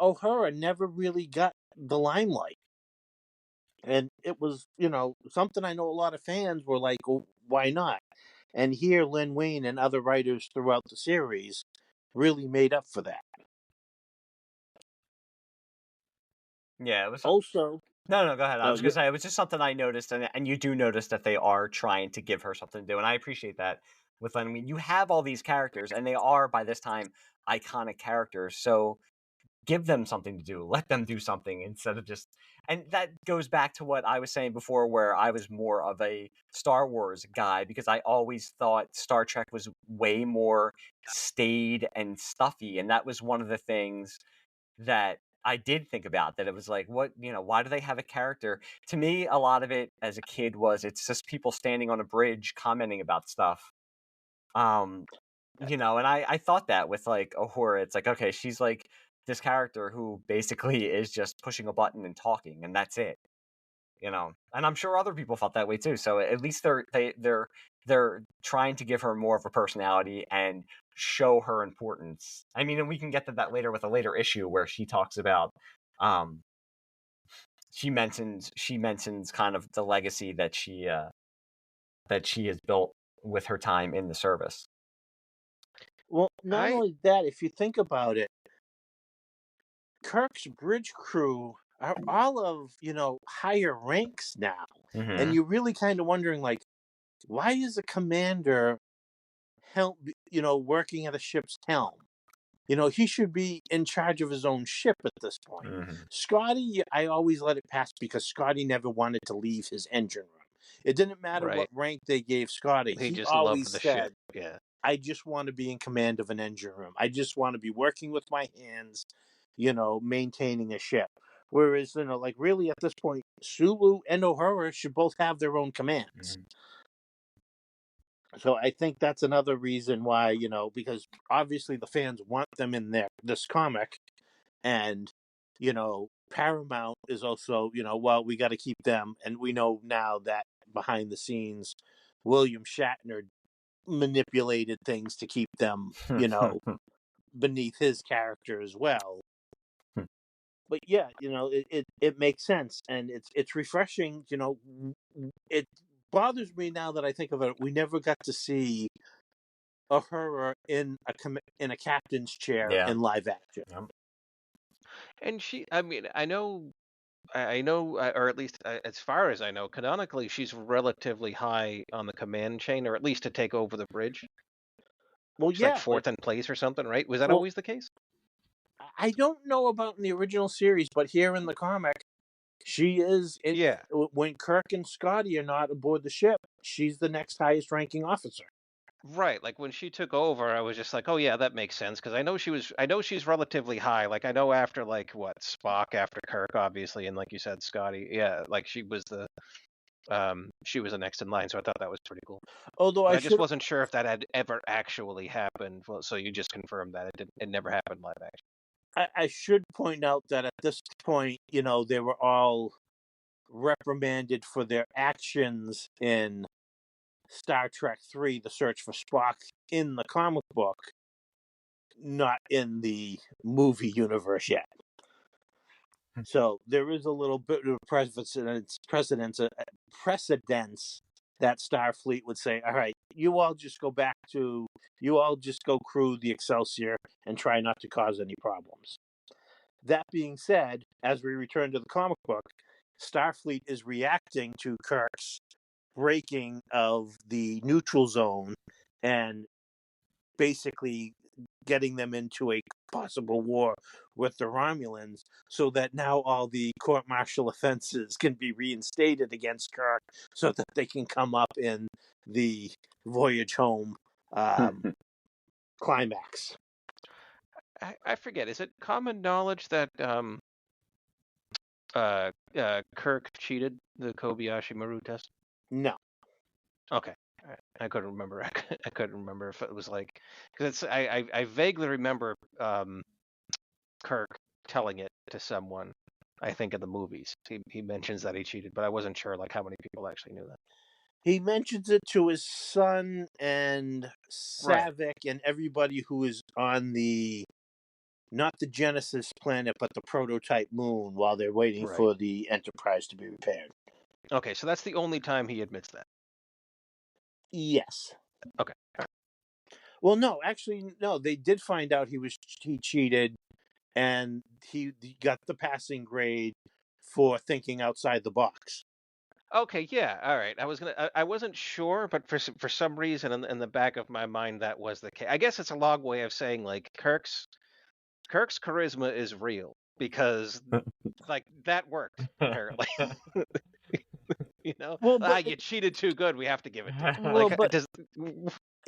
Uhura never really got the limelight. And it was, something I know a lot of fans were like, well, why not? And here, Len Wein and other writers throughout the series really made up for that. Yeah, it was. Also, No, go ahead. I was you gonna say it was just something I noticed, and you do notice that they are trying to give her something to do, and I appreciate that with Len. I mean, you have all these characters, and they are by this time iconic characters. So give them something to do. Let them do something instead of just. And that goes back to what I was saying before, where I was more of a Star Wars guy because I always thought Star Trek was way more staid and stuffy, and that was one of the things that I did think about, that it was like, why do they have a character? To me, a lot of it as a kid was it's just people standing on a bridge commenting about stuff. And I thought that with like Uhura, it's like, okay, she's like this character who basically is just pushing a button and talking, and that's it. And I'm sure other people felt that way too. So at least they're trying to give her more of a personality and show her importance. I mean, and we can get to that later with a later issue where she talks about um she mentions kind of the legacy that she has built with her time in the service. well, not I only that, if you think about it, Kirk's bridge crew are all of, higher ranks now. And Mm-hmm. you're really kind of wondering, like, why is a commander working at a ship's helm? He should be in charge of his own ship at this point. Mm-hmm. Scotty, I always let it pass because Scotty never wanted to leave his engine room. It didn't matter right. what rank they gave Scotty. He He just always loved the said, ship. Yeah. I just want to be in command of an engine room. I just want to be working with my hands, maintaining a ship. Whereas, like really at this point, Sulu and Uhura should both have their own commands. Mm-hmm. So I think that's another reason why, because obviously the fans want them in this comic, and Paramount is also, well, we got to keep them, and we know now that behind the scenes, William Shatner manipulated things to keep them, beneath his character as well. But yeah, it makes sense, and it's refreshing. It bothers me now that I think of it. We never got to see Uhura in a captain's chair Yeah. in live action. Yep. And I mean, I know, or at least as far as I know, canonically, she's relatively high on the command chain, or at least to take over the bridge. Well, She's like yeah, like fourth in place or something, right? Was that well, always the case? I don't know about in the original series, but here in the comic, she is. Yeah. When Kirk and Scotty are not aboard the ship, she's the next highest ranking officer. Right. Like when she took over, I was just like, oh yeah, that makes sense because I know she's relatively high. Like I know after like what Spock after Kirk, obviously, and like you said, Scotty. Yeah, like she was the next in line. So I thought that was pretty cool. Although But I just wasn't sure if that had ever actually happened. Well, so you just confirmed that it never happened live action. I should point out that at this point, they were all reprimanded for their actions in Star Trek 3, The Search for Spock, in the comic book, not in the movie universe yet. So there is a little bit of precedence that Starfleet would say, all right, you all just go crew the Excelsior and try not to cause any problems. That being said, as we return to the comic book, Starfleet is reacting to Kirk's breaking of the neutral zone and basically getting them into a possible war with the Romulans, so that now all the court-martial offenses can be reinstated against Kirk, so that they can come up in the Voyage Home climax. I forget. Is it common knowledge that Kirk cheated the Kobayashi Maru test? No. Okay. All right. I couldn't remember. I couldn't remember if it was like, because I vaguely remember Kirk telling it to someone. I think in the movies he mentions that he cheated, but I wasn't sure like how many people actually knew that. He mentions it to his son and Right. Savick and everybody who is on not the Genesis planet, but the prototype moon, while they're waiting Right. for the Enterprise to be repaired. Okay, so that's the only time he admits that. Yes. Okay. All right. Well, no, actually, no. They did find out he cheated, and he got the passing grade for thinking outside the box. Okay, yeah, all right. I wasn't sure, but for some reason in the back of my mind that was the case. I guess it's a long way of saying like Kirk's charisma is real because like that worked apparently. You know, Well, but you cheated too good. We have to give it to you. well, Like, but does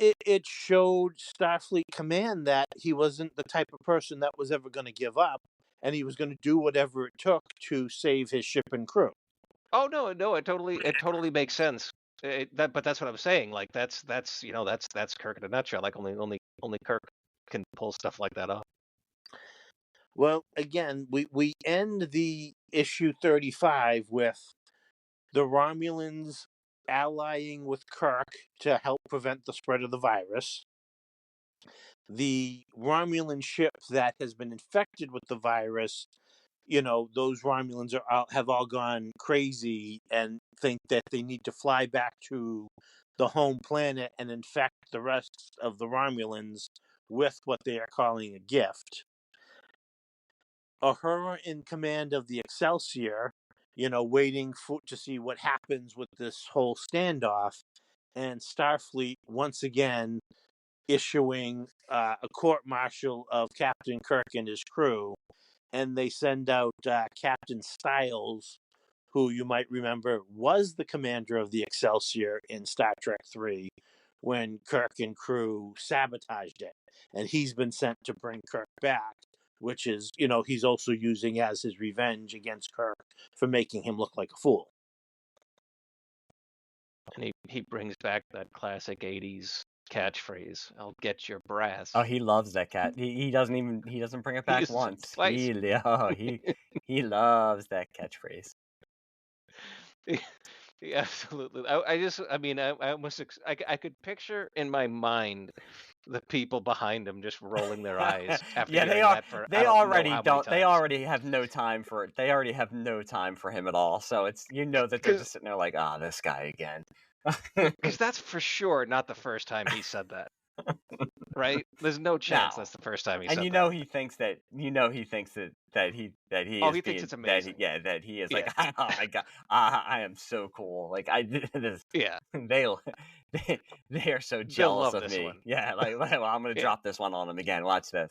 it showed Starfleet Command that he wasn't the type of person that was ever going to give up, and he was going to do whatever it took to save his ship and crew. Oh no, it totally makes sense. But that's what I'm saying. Like that's that's Kirk in a nutshell. Like only Kirk can pull stuff like that off. Well, again, we end the issue 35 with the Romulans allying with Kirk to help prevent the spread of the virus. The Romulan ship that has been infected with the virus, those Romulans have all gone crazy and think that they need to fly back to the home planet and infect the rest of the Romulans with what they are calling a gift. Uhura in command of the Excelsior, waiting to see what happens with this whole standoff, and Starfleet once again issuing a court-martial of Captain Kirk and his crew, and they send out Captain Styles, who you might remember was the commander of the Excelsior in Star Trek III when Kirk and crew sabotaged it, and he's been sent to bring Kirk back, which is, he's also using as his revenge against Kirk for making him look like a fool. And he brings back that classic '80s catchphrase, "I'll get your brass." Oh, he loves that cat. He doesn't bring it He back uses it once. twice. He loves that catchphrase. Yeah, absolutely. I almost I could picture in my mind the people behind him just rolling their eyes after Yeah, hearing that for I don't know how many they times. already have no time for it. They already have no time for him at all. So it's that they're just sitting there like, ah, this guy again. Because that's for sure not the first time he said that. Right? There's no chance No. that's the first time he And said he that. thinks that he Oh, is he thinks being it's amazing. that he is Yeah. like, oh my god, I am so cool. Like I this Yeah. they they are so They'll jealous love of this me. one. Yeah, like well, I'm gonna Yeah. drop this one on him again. Watch this.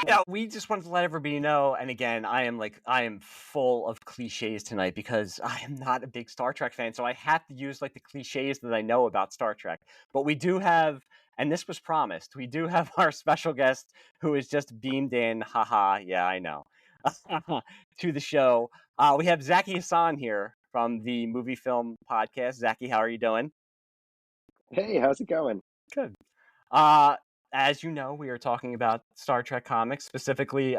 Yeah, we just wanted to let everybody know, and again, I am full of cliches tonight because I am not a big Star Trek fan, so I have to use like the cliches that I know about Star Trek. But we do have, and this was promised, we do have our special guest who is just beamed in, haha, yeah, I know, to the show. We have Zaki Hasan here from the Movie Film Podcast. Zaki, how are you doing? Hey, how's it going? Good. as you know, we are talking about Star Trek comics, specifically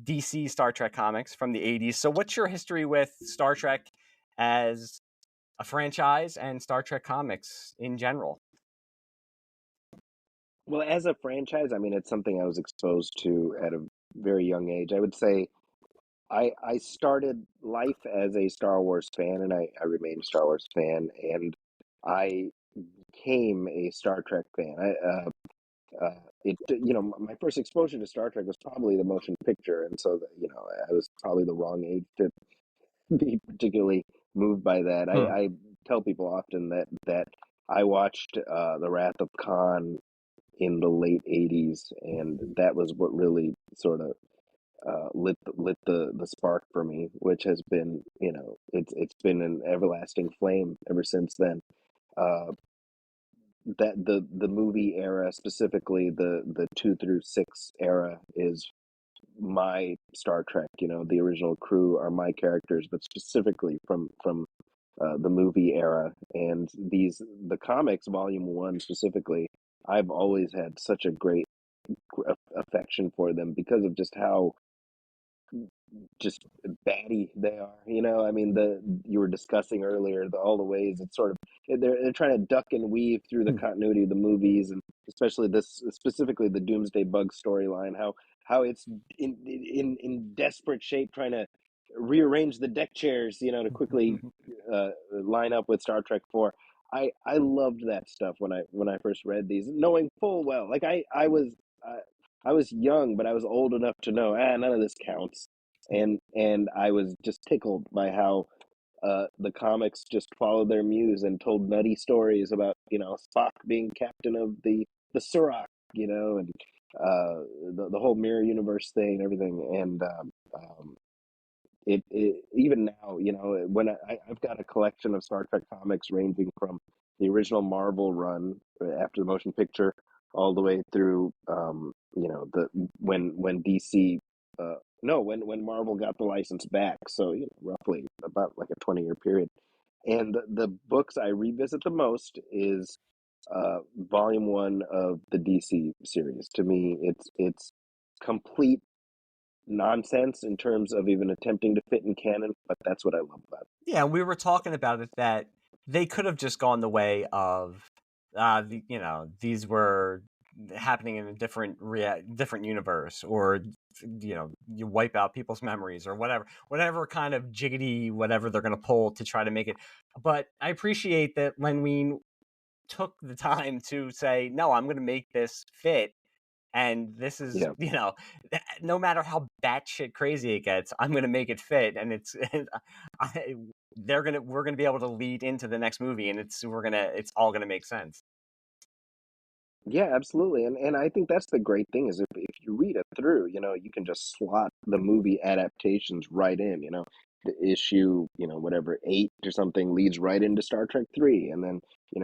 DC Star Trek comics from the 80s. So, what's your history with Star Trek as a franchise and Star Trek comics in general? Well, as a franchise, I mean, it's something I was exposed to at a very young age. I would say I started life as a Star Wars fan, and I remain a Star Wars fan, and I became a Star Trek fan. My first exposure to Star Trek was probably the motion picture, and so I was probably the wrong age to be particularly moved by that. Hmm. I tell people often that I watched The Wrath of Khan in the late '80s, and that was what really sort of lit the spark for me, which has been, it's been an everlasting flame ever since then. Uh, that the movie era, specifically the 2 through 6 era, is my Star Trek. The original crew are my characters, but specifically from the movie era, and the comics, Volume 1 specifically. I've always had such a great affection for them because of just how just batty they are. I mean, the you were discussing earlier all the ways it's sort of they're trying to duck and weave through the continuity of the movies, and especially this specifically the Doomsday Bug storyline. How it's in desperate shape trying to rearrange the deck chairs, to quickly line up with Star Trek 4. I loved that stuff when I first read these, knowing full well, like I was young, but I was old enough to know, none of this counts, and I was just tickled by how the comics just followed their muse and told nutty stories about Spock being captain of the Surak, and the whole mirror universe thing and everything, and it even now, when I've got a collection of Star Trek comics ranging from the original Marvel run after the motion picture all the way through the when DC no when Marvel got the license back, so roughly about like a 20-year period. And the books I revisit the most is Volume 1 of the DC series. To me, it's complete nonsense in terms of even attempting to fit in canon, but that's what I love about it. Yeah, we were talking about it that they could have just gone the way of, these were happening in a different universe, or you wipe out people's memories or whatever kind of jiggity whatever they're going to pull to try to make it. But I appreciate that Len Wein took the time to say, no, I'm going to make this fit. And this is, Yeah. No matter how batshit crazy it gets, I'm gonna make it fit, and we're gonna be able to lead into the next movie, and it's all gonna make sense. Yeah, absolutely. And I think that's the great thing is if you read it through, you can just slot the movie adaptations right in, the issue, whatever, 8 or something leads right into Star Trek 3, and then,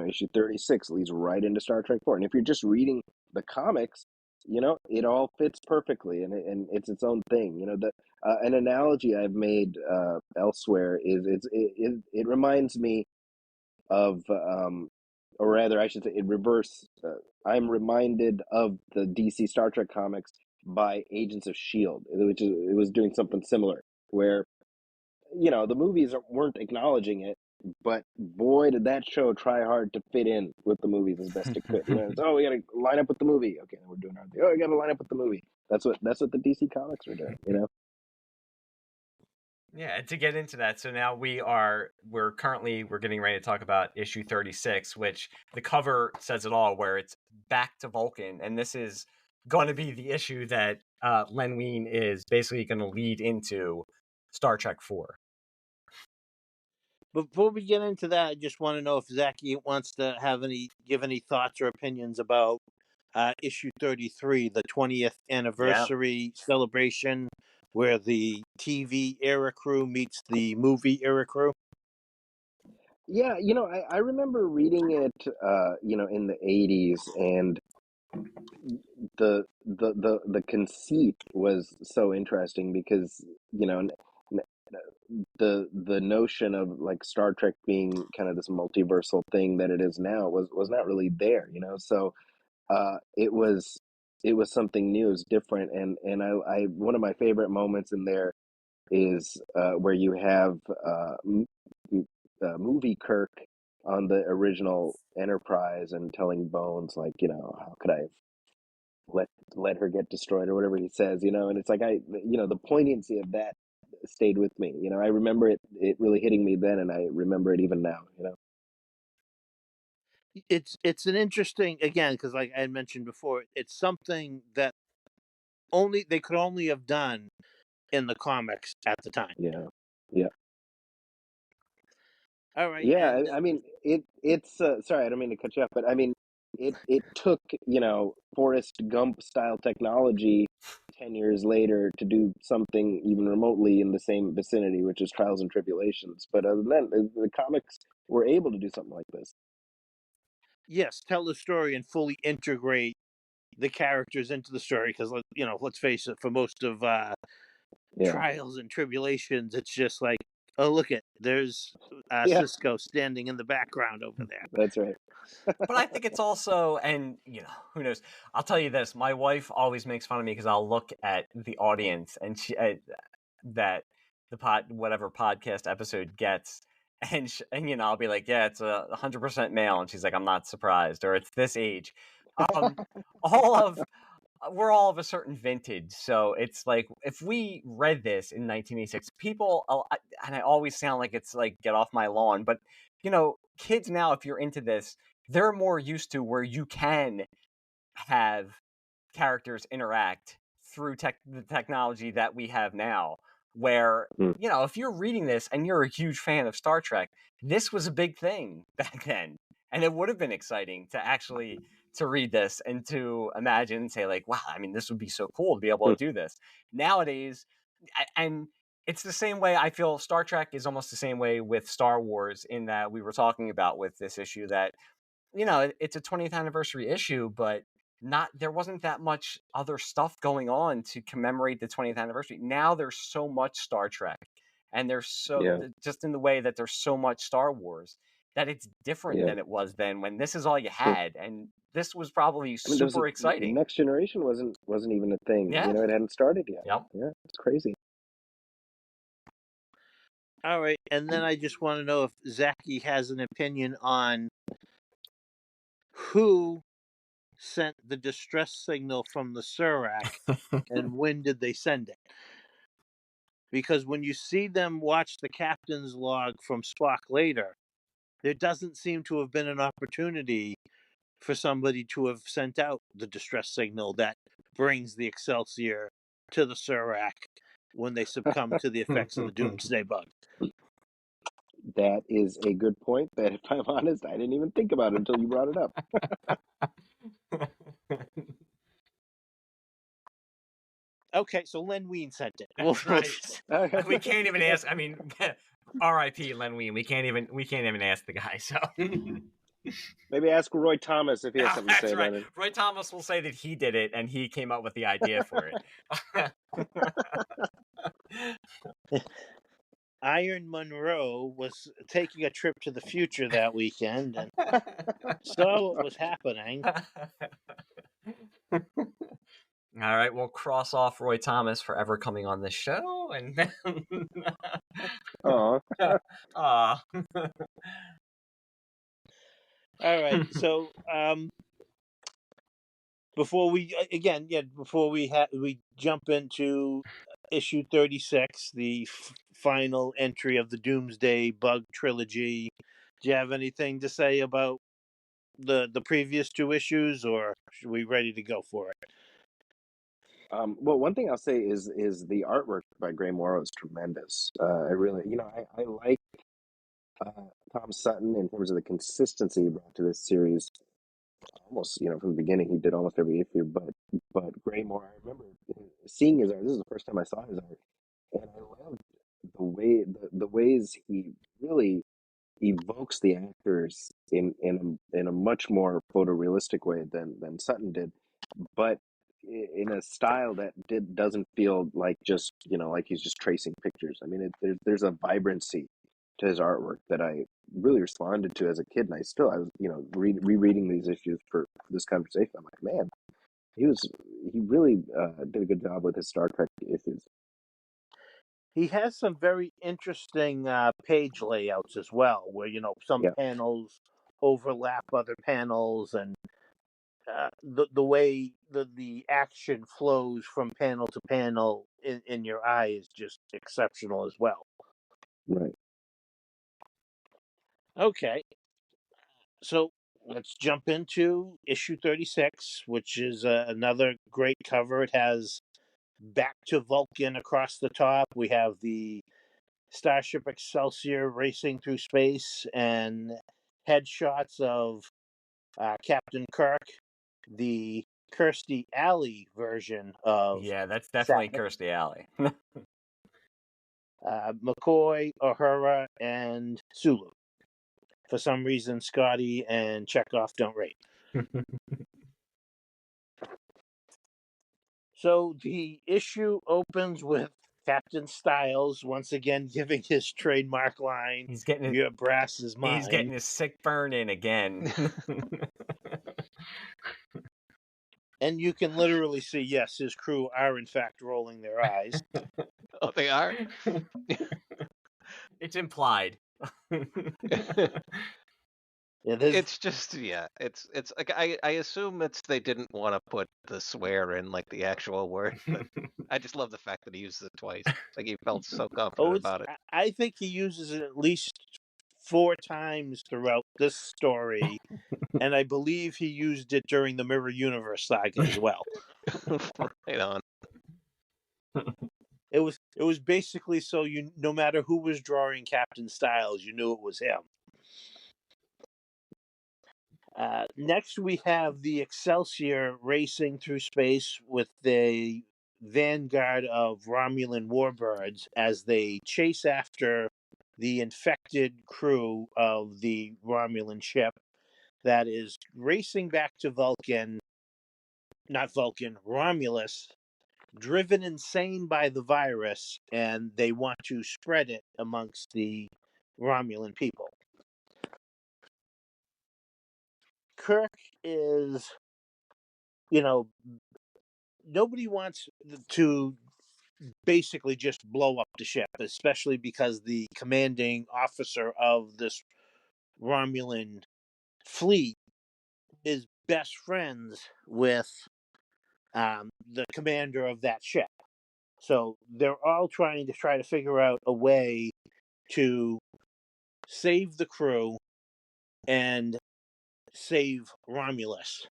issue 36 leads right into Star Trek 4. And if you're just reading the comics, it all fits perfectly, and it's its own thing. An analogy I've made elsewhere is it reminds me of or rather I should say in reverse, I'm reminded of the DC Star Trek comics by Agents of Shield, which it was doing something similar, where the movies weren't acknowledging it, but boy did that show try hard to fit in with the movies as best it could. Oh, we got to line up with the movie. Okay, we're doing our thing. Oh, we got to line up with the movie. That's what the DC comics are doing. Yeah, to get into that, so now we're getting ready to talk about issue 36, which the cover says it all, where it's back to Vulcan, and this is going to be the issue that Len Wein is basically going to lead into Star Trek 4. Before we get into that, I just want to know if Zaki wants to give any thoughts or opinions about issue 33, the 20th anniversary celebration, where the TV era crew meets the movie era crew. Yeah, I remember reading it, in the '80s, and the conceit was so interesting because the notion of like Star Trek being kind of this multiversal thing that it is now was not really there. So it was something new, it was different, and I one of my favorite moments in there is where you have movie Kirk on the original Enterprise and telling Bones, like, how could I let her get destroyed, or whatever he says, and it's like the poignancy of that stayed with me. I remember it really hitting me then, and I remember it even now. It's an interesting, again, because like I had mentioned before, it's something that they could only have done in the comics at the time. Yeah, yeah. All right, Yeah, and I mean it's sorry, I don't mean to cut you off, but I mean it took, Forrest Gump style technology 10 years later to do something even remotely in the same vicinity, which is Trials and Tribulations. But other than that, the comics were able to do something like this. yes, tell the story and fully integrate the characters into the story. Because let's face it, for most of Yeah. Trials and Tribulations, it's just like, oh, look there's Yeah, Cisco standing in the background over there. that's right. But I think it's also, and who knows? I'll tell you this: my wife always makes fun of me because I'll look at the audience and that whatever podcast episode gets, and I'll be like, yeah, it's 100% male, and she's like, I'm not surprised, or it's this age. Um, all of we're all of a certain vintage, so it's like if we read this in 1986, people, and I always sound like it's like get off my lawn, but kids now, if you're into this, they're more used to where you can have characters interact through the technology that we have now, where Hmm. if you're reading this and you're a huge fan of Star Trek, this was a big thing back then, and it would have been exciting to actually to read this and to imagine and say, like, wow, I mean, this would be so cool to be able Hmm. to do this nowadays. And it's the same way I feel Star Trek is almost the same way with Star Wars, in that we were talking about with this issue that it's a 20th anniversary issue, but there wasn't that much other stuff going on to commemorate the 20th anniversary. Now there's so much Star Trek, and there's Yeah, just in the way that there's so much Star Wars, that it's different yeah. than it was then, when this is all you Hmm. had, and this was probably I mean, there was super exciting. Next Generation wasn't even a thing. Yeah. It hadn't started yet. Yep. Yeah, it's crazy. All right, and then I just want to know if Zaki has an opinion on who sent the distress signal from the Surak and when did they send it? Because when you see them watch the captain's log from Spock later, there doesn't seem to have been an opportunity for somebody to have sent out the distress signal that brings the Excelsior to the Surak when they succumb to the effects of the Doomsday Bug. That is a good point that, if I'm honest, I didn't even think about it until you brought it up. Okay, so Len Wein sent it. That's right. We can't even ask. I mean, R.I.P. Len Wein. We can't even ask the guy. So Maybe ask Roy Thomas if he has something to say that's right. about it. Roy Thomas will say that he did it and he came up with the idea for it. Iron Monroe was taking a trip to the future that weekend and saw what was happening. All right, we'll cross off Roy Thomas for ever coming on this show, and then Oh, Aw. All right, so before we jump into issue 36, the final entry of the Doomsday Bug trilogy, do you have anything to say about the previous two issues, or are we ready to go for it? well, one thing I'll say is the artwork by Gray Morrow is tremendous. I really, I like Tom Sutton in terms of the consistency he brought to this series. Almost, from the beginning, he did almost every issue. But Gray Morrow, I remember seeing his art. This is the first time I saw his art, and I loved the ways he really evokes the actors in a much more photorealistic way than Sutton did, but in a style that doesn't feel like just like he's just tracing pictures. I mean, there's a vibrancy to his artwork that I really responded to as a kid, and I was, rereading these issues for this conversation. I'm like, man, he really did a good job with his Star Trek issues. He has some very interesting page layouts as well, where some Yeah, panels overlap other panels, and the way the action flows from panel to panel in your eye is just exceptional as well. right. Okay, so let's jump into issue 36, which is another great cover. It has Back to Vulcan across the top. We have the Starship Excelsior racing through space and headshots of Captain Kirk, the Kirstie Alley version of Yeah, that's definitely Saturn, Kirstie Alley. McCoy, Uhura, and Sulu. For some reason, Scotty and Chekhov don't rate. So the issue opens with Captain Styles once again giving his trademark line, He's getting it. "Your brass is mine." He's getting his sick burn in again. And you can literally see, yes, his crew are in fact rolling their eyes. Oh, they are. It's implied. Yeah, It's just it's like I assume they didn't want to put the swear in like the actual word, but I just love the fact that he uses it twice. Like he felt so confident about it. I think he uses it at least 4 times throughout this story, and I believe he used it during the Mirror Universe saga as well. Right on. It was basically so no matter who was drawing Captain Styles, you knew it was him. Next, we have the Excelsior racing through space with the vanguard of Romulan warbirds as they chase after the infected crew of the Romulan ship that is racing back to Romulus, driven insane by the virus, and they want to spread it amongst the Romulan people. Kirk is, nobody wants to basically just blow up the ship, especially because the commanding officer of this Romulan fleet is best friends with the commander of that ship. So they're all trying to figure out a way to save the crew and save Romulus.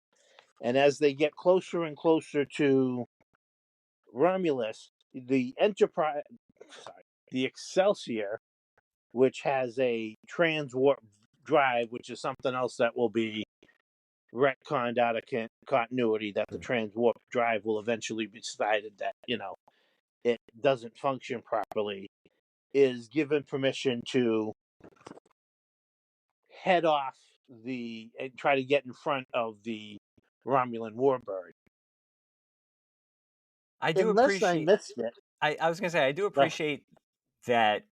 And as they get closer and closer to Romulus, the Excelsior, which has a transwarp drive, which is something else that will be retconned out of continuity, that the transwarp drive will eventually be decided that, it doesn't function properly, is given permission to head off and try to get in front of the Romulan warbird. I do Unless I appreciate. missed it. I was gonna say I do appreciate that.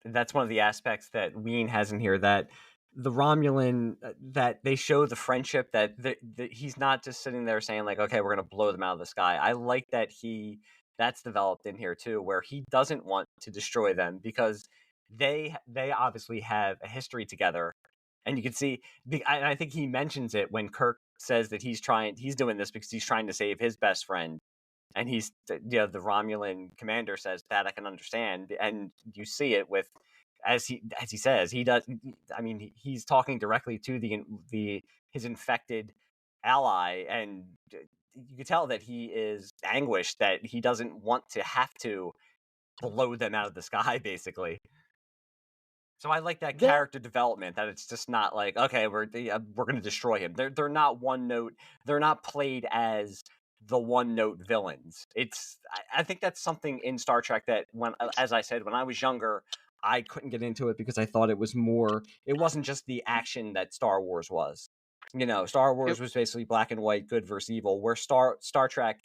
That's one of the aspects that Wein has in here, that the Romulan, that they show the friendship, that he's not just sitting there saying like, okay, we're gonna blow them out of the sky. I like that that's developed in here too, where he doesn't want to destroy them because they obviously have a history together, and you can see. I think he mentions it when Kirk says that he's doing this because he's trying to save his best friend. And the Romulan commander says that I can understand, and you see it with as he says he does. I mean, he's talking directly to his infected ally, and you can tell that he is anguished that he doesn't want to have to blow them out of the sky, basically. So I like that character development, that it's just not like, okay, we're going to destroy him. They're not one note. They're not played as the one note villains. I think that's something in Star Trek that as I said, when I was younger, I couldn't get into it because I thought it wasn't just the action that Star Wars was. Star Wars was basically black and white, good versus evil, where Star Trek,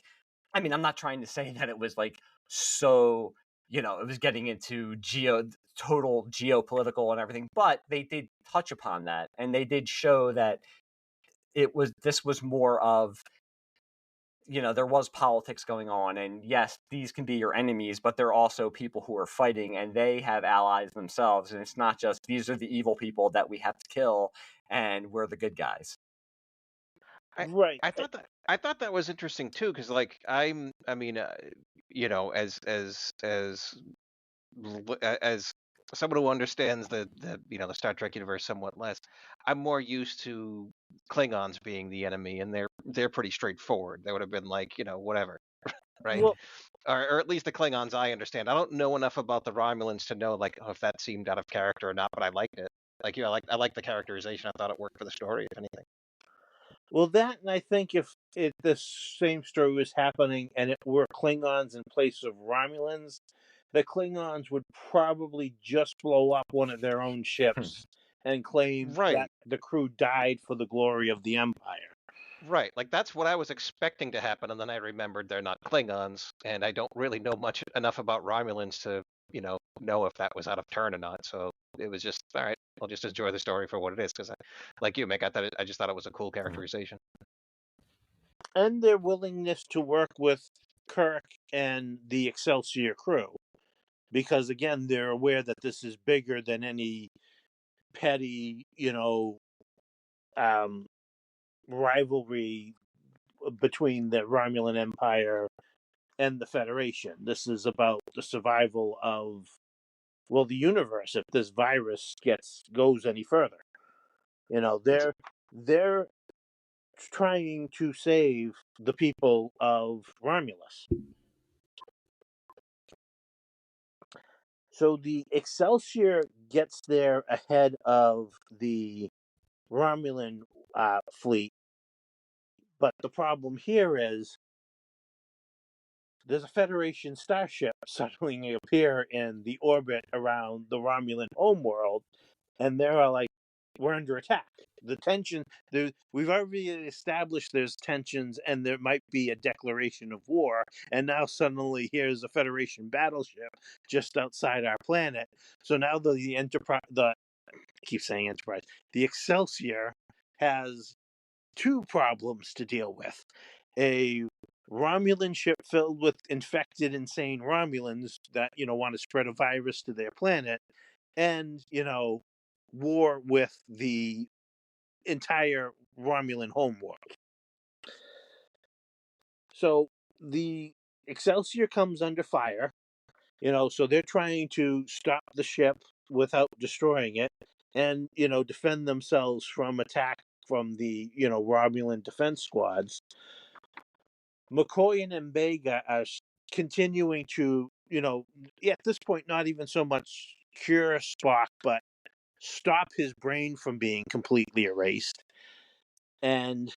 I mean, I'm not trying to say that it was like so, it was getting into total geopolitical and everything, but they did touch upon that, and they did show that this was more of, there was politics going on, and yes, these can be your enemies, but they're also people who are fighting, and they have allies themselves, and it's not just these are the evil people that we have to kill, and we're the good guys. Right. I thought that was interesting too, because like I mean, as someone who understands the Star Trek universe somewhat less, I'm more used to Klingons being the enemy, and they're pretty straightforward. They would have been like, whatever, right? Well, Or at least the Klingons I understand. I don't know enough about the Romulans to know like if that seemed out of character or not, but I liked it. Like I like the characterization. I thought it worked for the story, if anything. well, that, and I think if this same story was happening and it were Klingons in place of Romulans, the Klingons would probably just blow up one of their own ships and claim that Right. the crew died for the glory of the Empire. Right, like that's what I was expecting to happen, and then I remembered they're not Klingons, and I don't really know enough about Romulans to, know if that was out of turn or not. So it was just all right. I'll just enjoy the story for what it is, because like you, Mick, I just thought it was a cool characterization. And their willingness to work with Kirk and the Excelsior crew, because again, they're aware that this is bigger than any petty, rivalry between the Romulan Empire and the Federation. This is about the survival of, well, the universe if this virus goes any further. They're trying to save the people of Romulus. So the Excelsior gets there ahead of the Romulan fleet, but the problem here is there's a Federation starship suddenly appear in the orbit around the Romulan homeworld, and they're like, we're under attack. The tension, we've already established there's tensions and there might be a declaration of war, and now suddenly here's a Federation battleship just outside our planet. So now the Enterprise, I keep saying Enterprise, the Excelsior has two problems to deal with. A Romulan ship filled with infected, insane Romulans that, want to spread a virus to their planet, and, war with the entire Romulan homeworld. So the Excelsior comes under fire, so they're trying to stop the ship without destroying it and, defend themselves from attack from the, Romulan defense squads. McCoy and Mbega are continuing to, at this point, not even so much cure Spock, but stop his brain from being completely erased. And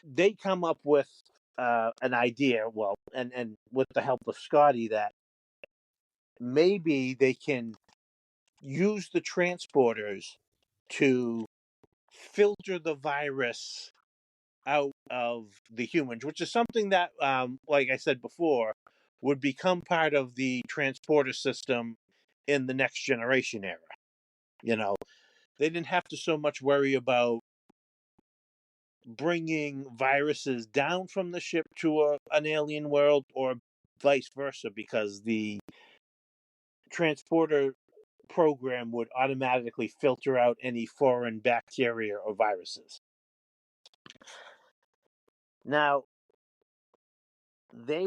they come up with an idea, well, and with the help of Scotty, that maybe they can use the transporters to filter the virus out of the humans, which is something that, like I said before, would become part of the transporter system in the Next Generation era. They didn't have to so much worry about bringing viruses down from the ship to an alien world or vice versa, because the transporter program would automatically filter out any foreign bacteria or viruses. Now, they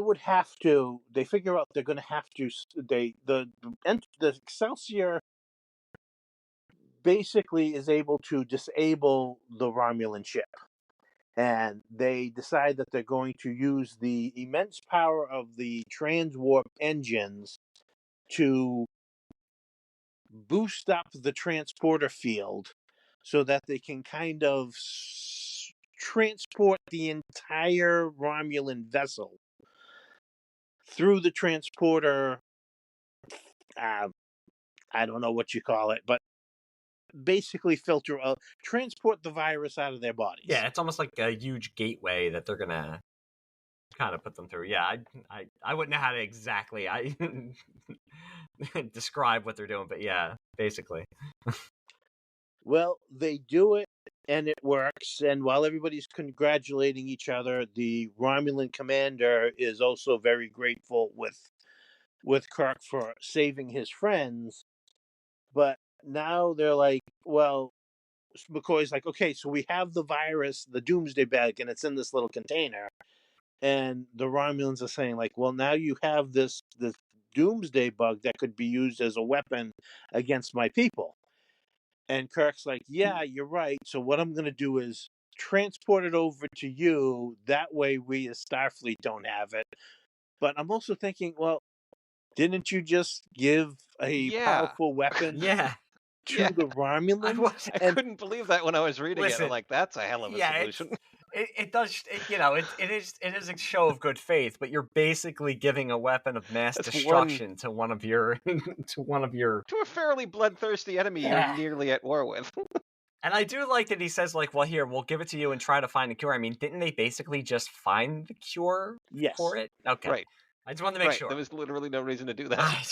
figure out they're going to have to, the Excelsior basically is able to disable the Romulan ship. And they decide that they're going to use the immense power of the transwarp engines to boost up the transporter field so that they can kind of transport the entire Romulan vessel through the transporter. I don't know what you call it, but basically transport the virus out of their bodies. Yeah, it's almost like a huge gateway that they're gonna kind of put them through. Yeah, I wouldn't know how to exactly describe what they're doing, but yeah, basically. Well, they do it and it works. And while everybody's congratulating each other, the Romulan commander is also very grateful with Kirk for saving his friends. But now they're like, well, McCoy's like, okay, so we have the virus, the doomsday bag, and it's in this little container. And the Romulans are saying, like, well, now you have this doomsday bug that could be used as a weapon against my people. And Kirk's like, yeah, you're right. So what I'm going to do is transport it over to you. That way we as Starfleet don't have it. But I'm also thinking, well, didn't you just give a Yeah. powerful weapon Yeah. to Yeah. the Romulans? I couldn't believe that when I was reading it. Listen, I'm like, that's a hell of a solution. It does, it is a show of good faith, but you're basically giving a weapon of mass That's destruction to one of your To a fairly bloodthirsty enemy Yeah. you're nearly at war with. And I do like that he says, like, well, here, we'll give it to you and try to find a cure. I mean, didn't they basically just find the cure Yes. for it? Okay. Right. I just wanted to make sure. There was literally no reason to do that.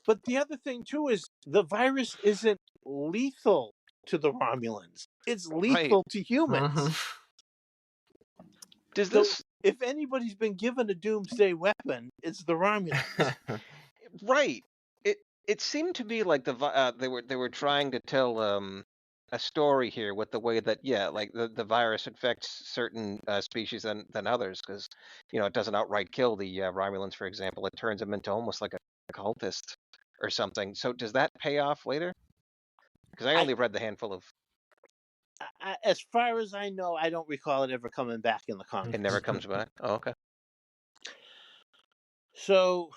But the other thing, too, is the virus isn't lethal to the Romulans. It's lethal to humans. Does So this if anybody's been given a doomsday weapon, it's the Romulans. right? It seemed to be like they were trying to tell a story here with the way that like the virus infects certain species than others, because it doesn't outright kill the Romulans, for example. It turns them into almost like a cultist or something. So does that pay off later? Because I only read the handful of. As far as I know, I don't recall it ever coming back in the comics. It never comes back. Oh, okay. So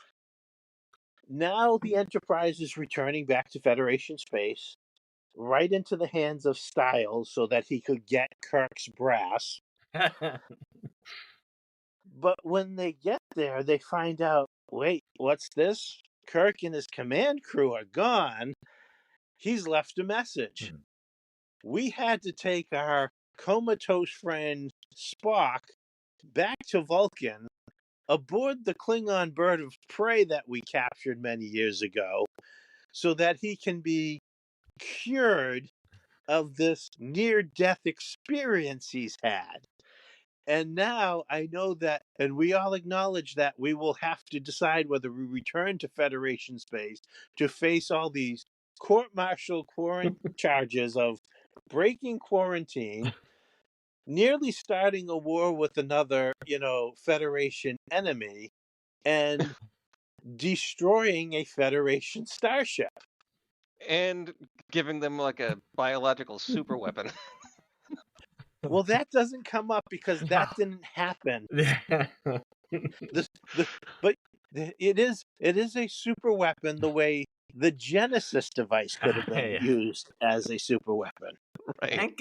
now the Enterprise is returning back to Federation space, right into the hands of Styles so that he could get Kirk's brass. But when they get there, they find out, wait, what's this? Kirk and his command crew are gone. He's left a message. We had to take our comatose friend Spock back to Vulcan aboard the Klingon bird of prey that we captured many years ago so that he can be cured of this near-death experience he's had. And now I know that, and we all acknowledge that we will have to decide whether we return to Federation space to face all these court-martial charges of breaking quarantine, nearly starting a war with another, Federation enemy, and destroying a Federation starship. And giving them like a biological super weapon. Well, that doesn't come up because that didn't happen. But it is a super weapon the way the Genesis device could have been used as a super weapon. Right.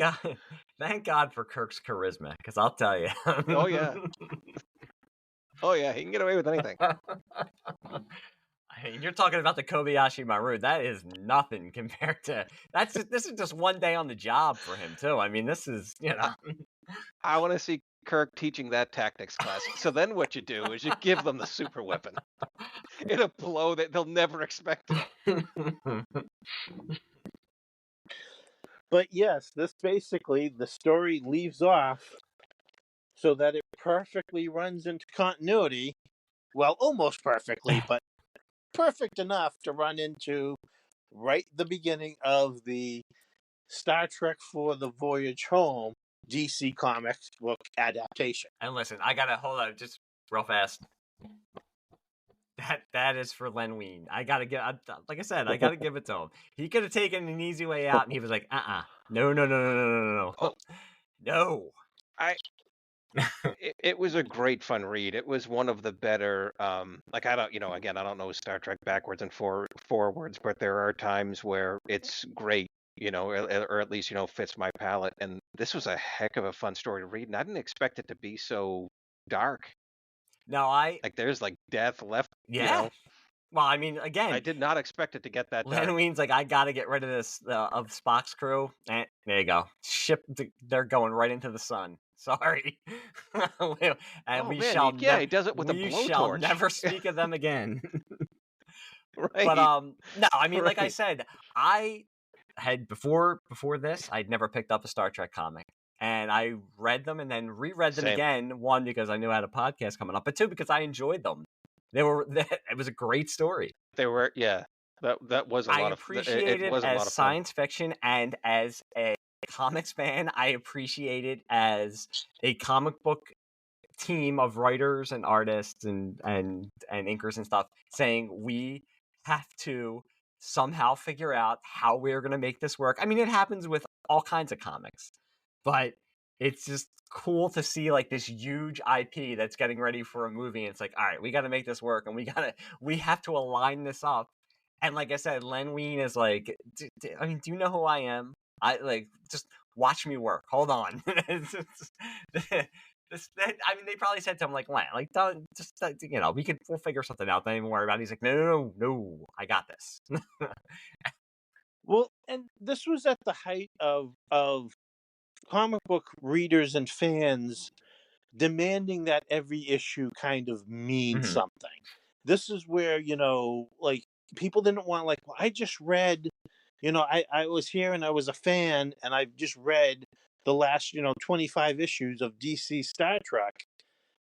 Thank God for Kirk's charisma, because I'll tell you. Oh yeah. Oh yeah, he can get away with anything. I mean, you're talking about the Kobayashi Maru. That is nothing compared to this is just one day on the job for him too. I mean, this is I want to see Kirk teaching that tactics class. So then what you do is you give them the super weapon in a blow that they'll never expect. But yes, this basically, the story leaves off so that it perfectly runs into continuity. Well, almost perfectly, but perfect enough to run into right the beginning of the Star Trek for the Voyage Home DC Comics book adaptation. And listen, I gotta hold on just real fast. That is for Len Wein. I gotta like I said, I gotta give it to him. He could have taken an easy way out, and he was like, no, Oh. no. It was a great fun read. It was one of the better. Like I don't, again, I don't know Star Trek backwards and forwards, but there are times where it's great, or at least fits my palate. And this was a heck of a fun story to read, and I didn't expect it to be so dark. No, like there's like death left. Yeah. Well, I mean, again, I did not expect it to get that dark. Len Wein's like, I gotta get rid of this of Spock's crew. There you go. They're going right into the sun. Sorry. And Oh man, he does it with a we shall blowtorch. never speak of them again. But Right. no, I mean, like I Right. said, I had before this, I'd never picked up a Star Trek comic. And I read them and then reread them Same. again. One, because I knew I had a podcast coming up, but two, because I enjoyed them. It was a great story. They were, yeah. That was a I lot of appreciate it it was a as lot of fun. science fiction, and as a comics fan, I appreciate it as a comic book team of writers and artists and inkers and stuff saying we have to somehow figure out how we're going to make this work. I mean, it happens with all kinds of comics, but it's just cool to see like this huge IP that's getting ready for a movie. And it's like, all right, we got to make this work, and we have to align this up. And like I said, Len Wein is like, I mean, do you know who I am? I like just watch me work. Hold on. I mean, they probably said to him like, "Len, like, don't just we'll figure something out. Don't even worry about it." He's like, "No, I got this." Well, and this was at the height of comic book readers and fans demanding that every issue kind of mean Mhm. something. This is where, like, people didn't want, like, well, I just read, I was here and I was a fan and I've just read the last, 25 issues of DC Star Trek.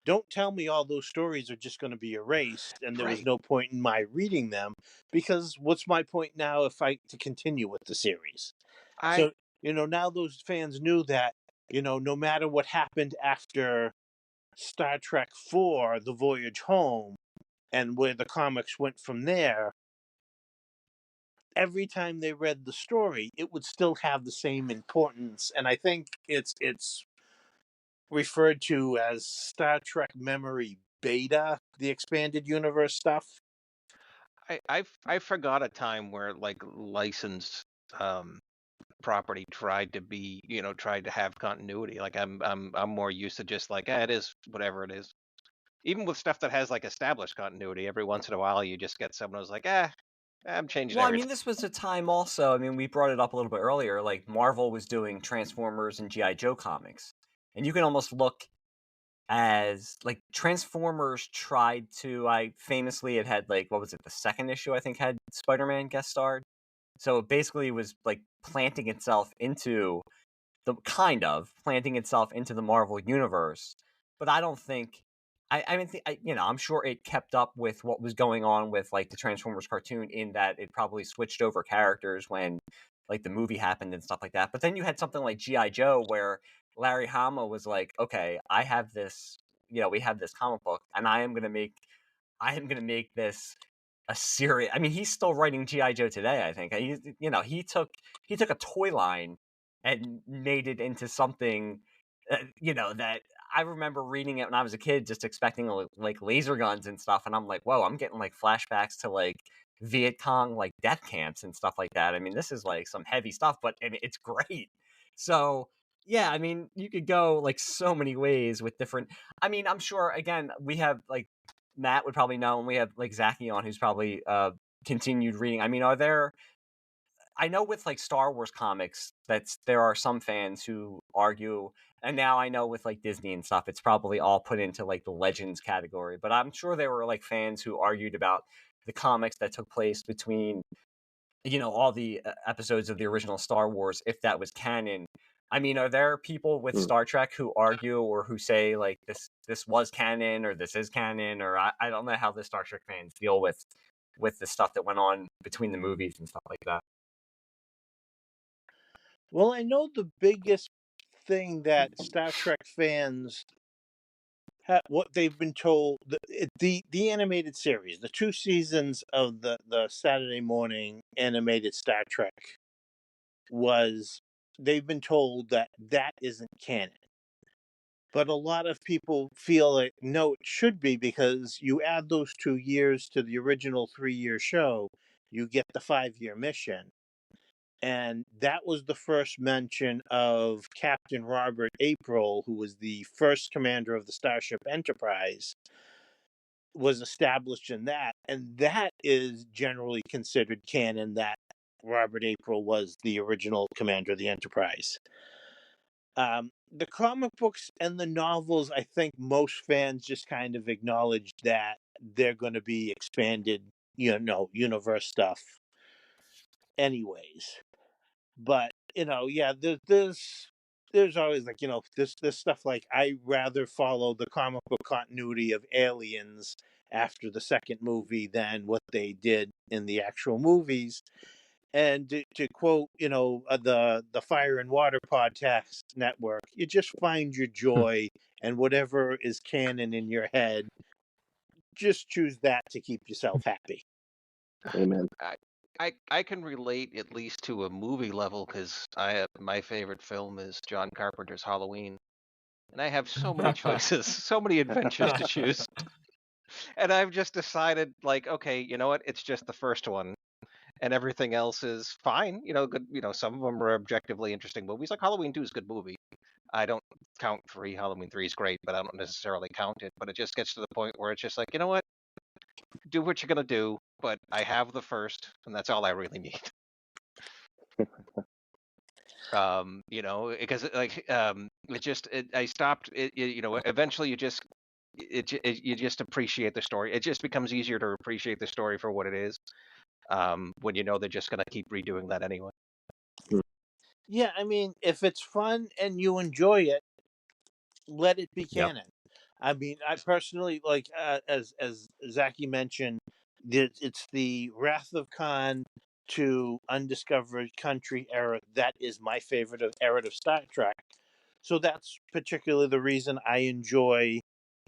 Don't tell me all those stories are just going to be erased and there was Right. no point in my reading them, because what's my point now if I to continue with the series? I So, now those fans knew that, no matter what happened after Star Trek 4, The Voyage Home, and where the comics went from there, every time they read the story, it would still have the same importance. And I think it's referred to as Star Trek Memory Beta, the expanded universe stuff. I forgot a time where like licensed um property tried to have continuity. Like I'm more used to just like, it is whatever it is. Even with stuff that has like established continuity, every once in a while you just get someone who's like, I'm changing Well, I everything. mean, this was a time also. I mean, we brought it up a little bit earlier. Like Marvel was doing Transformers and GI Joe comics, and you can almost look as like Transformers tried to. I famously it had like what was it? The second issue I think had Spider-Man guest starred. So it basically was like planting itself into the Marvel universe. But I don't think I mean, I'm sure it kept up with what was going on with like the Transformers cartoon in that it probably switched over characters when like the movie happened and stuff like that. But then you had something like GI Joe where Larry Hama was like, okay, I have this, we have this comic book, and I am gonna make this a series. I mean, he's still writing GI Joe today. I think he took a toy line and made it into something, that I remember reading it when I was a kid, just expecting like laser guns and stuff, and I'm like, whoa, I'm getting like flashbacks to like Viet Cong like death camps and stuff like that. I mean, this is like some heavy stuff, but I mean, it's great. So yeah, I mean, you could go like so many ways with different. I mean, I'm sure again we have like Matt would probably know, and we have like Zaki on, who's probably continued reading. I mean, are there? I know with like Star Wars comics, there are some fans who argue, and now I know with like Disney and stuff, it's probably all put into like the Legends category. But I'm sure there were like fans who argued about the comics that took place between all the episodes of the original Star Wars, if that was canon. I mean, are there people with Mm. Star Trek who argue or who say like this was canon or this is canon, or I don't know how the Star Trek fans deal with the stuff that went on between the movies and stuff like that. Well, I know the biggest thing that Star Trek fans what they've been told, the animated series, the 2 seasons of the Saturday morning animated Star Trek, was they've been told that that isn't canon. But a lot of people feel like no, it should be, because you add those 2 years to the original 3-year show, you get the 5-year mission. And that was the first mention of Captain Robert April, who was the first commander of the Starship Enterprise, was established in that. And that is generally considered canon, that Robert April was the original commander of the Enterprise. The comic books and the novels, I think most fans just kind of acknowledge that they're going to be expanded, universe stuff, anyways. But yeah, there's always like this stuff like I rather follow the comic book continuity of Aliens after the second movie than what they did in the actual movies. And to quote, the Fire and Water Podcast Network, you just find your joy, and whatever is canon in your head, just choose that to keep yourself happy. Amen. I can relate at least to a movie level because my favorite film is John Carpenter's Halloween, and I have so many choices, so many adventures to choose, and I've just decided like, okay, you know what? It's just the first one, and everything else is fine. Good. Some of them are objectively interesting movies. Like Halloween 2 is a good movie. I don't count 3. Halloween 3 is great, but I don't necessarily count it. But it just gets to the point where it's just like, you know what? Do what you're gonna do, but I have the first, and that's all I really need. Because I stopped. Eventually you just appreciate the story. It just becomes easier to appreciate the story for what it is. When they're just gonna keep redoing that anyway. Yeah, I mean, if it's fun and you enjoy it, let it be Yep. canon. I mean, I personally like, as Zaki mentioned, it's the Wrath of Khan to Undiscovered Country era that is my favorite era of Star Trek. So that's particularly the reason I enjoy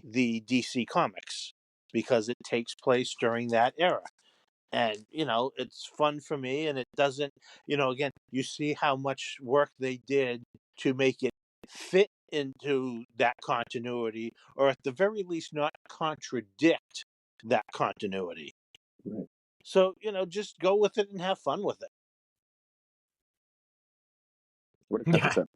the DC comics, because it takes place during that era. And it's fun for me, and it doesn't, again, you see how much work they did to make it fit into that continuity, or at the very least not contradict that continuity. Right. So just go with it and have fun with it. What a Yeah. concept.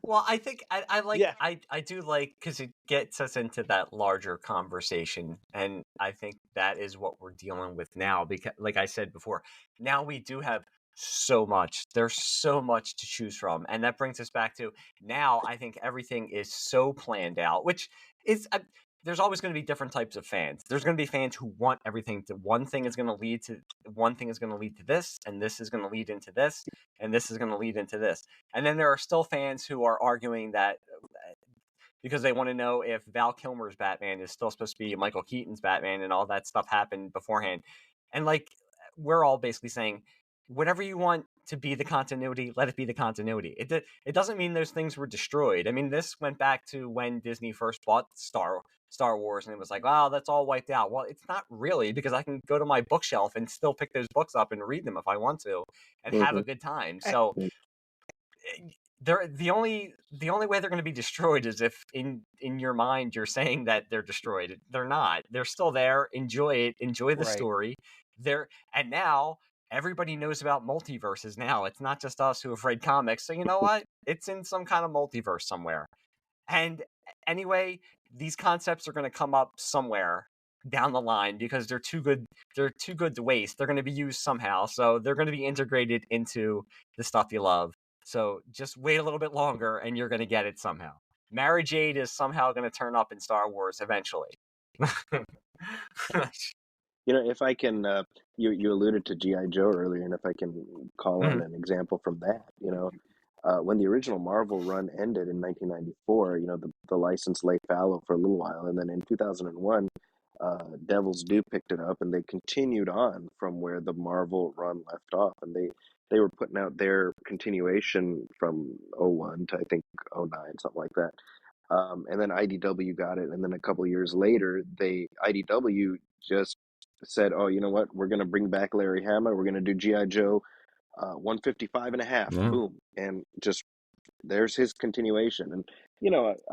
Well, I think I like Yeah. I do like, because it gets us into that larger conversation, and I think that is what we're dealing with now. Because, like I said before, now we do have so much. There's so much to choose from, and that brings us back to now. I think everything is so planned out, which is. There's always going to be different types of fans. There's going to be fans who want everything to one thing is going to lead to one thing is going to lead to this, and this is going to lead into this, and this is going to lead into this. And then there are still fans who are arguing that because they want to know if Val Kilmer's Batman is still supposed to be Michael Keaton's Batman, and all that stuff happened beforehand. And like, we're all basically saying, whatever you want to be the continuity, let it be the continuity. It doesn't mean those things were destroyed. I mean, this went back to when Disney first bought Star Wars, and it was like, wow, that's all wiped out. Well, it's not really, because I can go to my bookshelf and still pick those books up and read them if I want to, and have a good time. So they're the only way they're going to be destroyed is if in your mind you're saying that they're destroyed. They're not. They're still there. Enjoy it. Enjoy the Right. story. And now everybody knows about multiverses. Now it's not just us who have read comics. So you know what? It's in some kind of multiverse somewhere. And anyway, these concepts are going to come up somewhere down the line because they're too good. They're too good to waste. They're going to be used somehow. So they're going to be integrated into the stuff you love. So just wait a little bit longer and you're going to get it somehow. Mara Jade is somehow going to turn up in Star Wars eventually. If I can, you alluded to G.I. Joe earlier, and if I can call on an example from that, when the original Marvel run ended in 1994, the license lay fallow for a little while, and then in 2001, Devil's Due picked it up, and they continued on from where the Marvel run left off, and they were putting out their continuation from '01 to I think '09, something like that. And then IDW got it, and then a couple years later, IDW just said, "Oh, you know what? We're going to bring back Larry Hama. We're going to do GI Joe 155 and a half. Yeah. Boom!" And just there's his continuation. And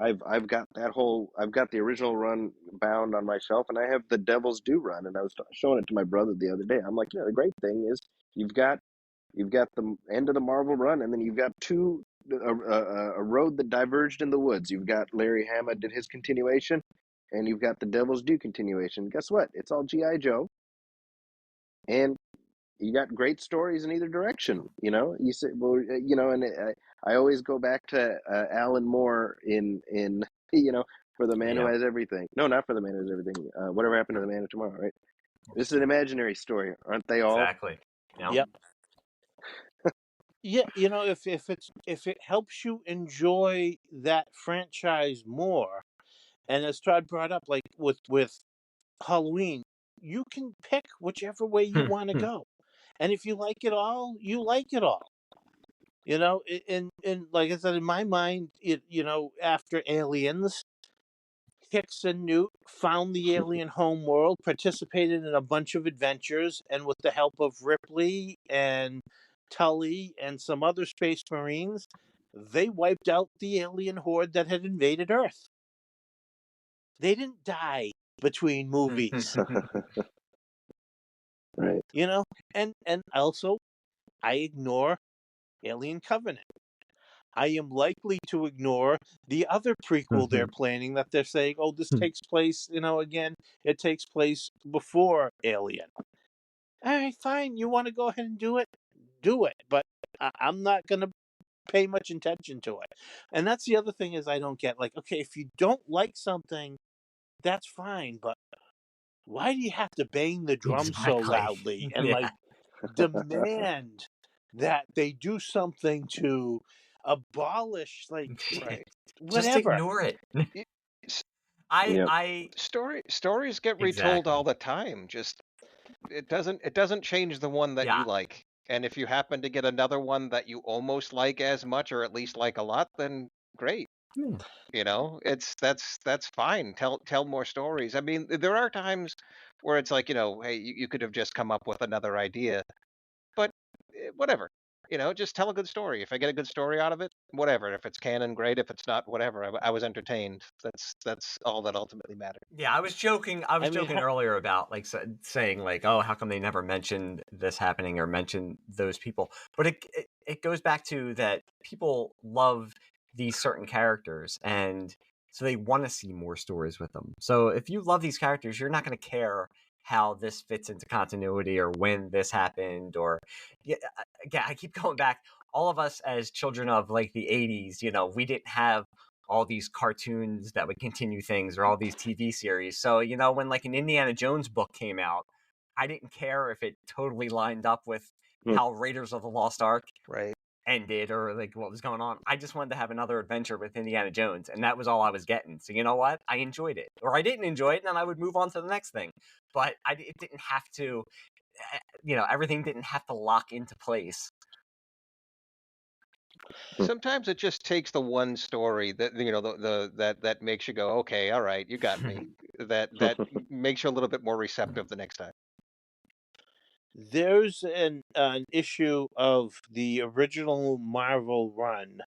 I've got I've got the original run bound on my shelf, and I have the Devil's Due run. And I was showing it to my brother the other day. I'm like, the great thing is you've got the end of the Marvel run, and then you've got a road that diverged in the woods. You've got Larry Hama did his continuation, and you've got the Devil's Due continuation. Guess what? It's all G.I. Joe, and you got great stories in either direction. You know, you say, well, you know, and I always go back to Alan Moore in you know, for the man who Yeah, has everything. No, not for the man who has everything. Whatever happened to the man of tomorrow, right? This is an imaginary story, aren't they all? exactly. Yeah. Yep. Yeah, you know, if it helps you enjoy that franchise more, and as Todd brought up, like with Halloween, you can pick whichever way you want to go, and if you like it all, you like it all. You know, and like I said, in my mind, you know, after Aliens, Hicks and Newt found the alien home world, participated in a bunch of adventures, and with the help of Ripley and Tully and some other space marines, they wiped out the alien horde that had invaded Earth. They didn't die between movies, Right. you know? And also, I ignore Alien Covenant. I am likely to ignore the other prequel they're planning that they're saying, oh, this takes place, you know, again, it takes place before Alien. All right, fine. You want to go ahead and do it? Do it. But I'm not going to pay much attention to it. And that's the other thing is I don't get. Like, okay, if you don't like something, that's fine. But why do you have to bang the drum so Exactly. loudly and Yeah. like demand that they do something to abolish, like, Right. Just whatever? ignore it. Y- s- Yep. I Stories get retold exactly. all the time. Just it doesn't change the one that you Yeah. like. And if you happen to get another one that you almost like as much or at least like a lot, then great. Hmm. You know, that's fine. Tell more stories. I mean, there are times where it's like, hey, you could have just come up with another idea, but whatever. Just tell a good story. If I get a good story out of it, whatever. If it's canon, great. If it's not, whatever. I was entertained. That's all that ultimately mattered. Yeah, I was joking. I was I mean, joking earlier about like saying like, oh, how come they never mentioned this happening or mentioned those people? But it goes back to that people love these certain characters, and so they want to see more stories with them. So if you love these characters, you're not going to care how this fits into continuity or when this happened or yeah. Again, I keep going back. All of us as children of like the '80s, we didn't have all these cartoons that would continue things or all these TV series. So, when like an Indiana Jones book came out, I didn't care if it totally lined up with Hmm. how Raiders of the Lost Ark Right. ended or like what was going on. I just wanted to have another adventure with Indiana Jones, and that was all I was getting. So, you know what? I enjoyed it. Or I didn't enjoy it, and then I would move on to the next thing. But it didn't have to, everything didn't have to lock into place. Sometimes it just takes the one story that that makes you go, okay, all right, you got me. That makes you a little bit more receptive the next time. there's an issue of the original Marvel run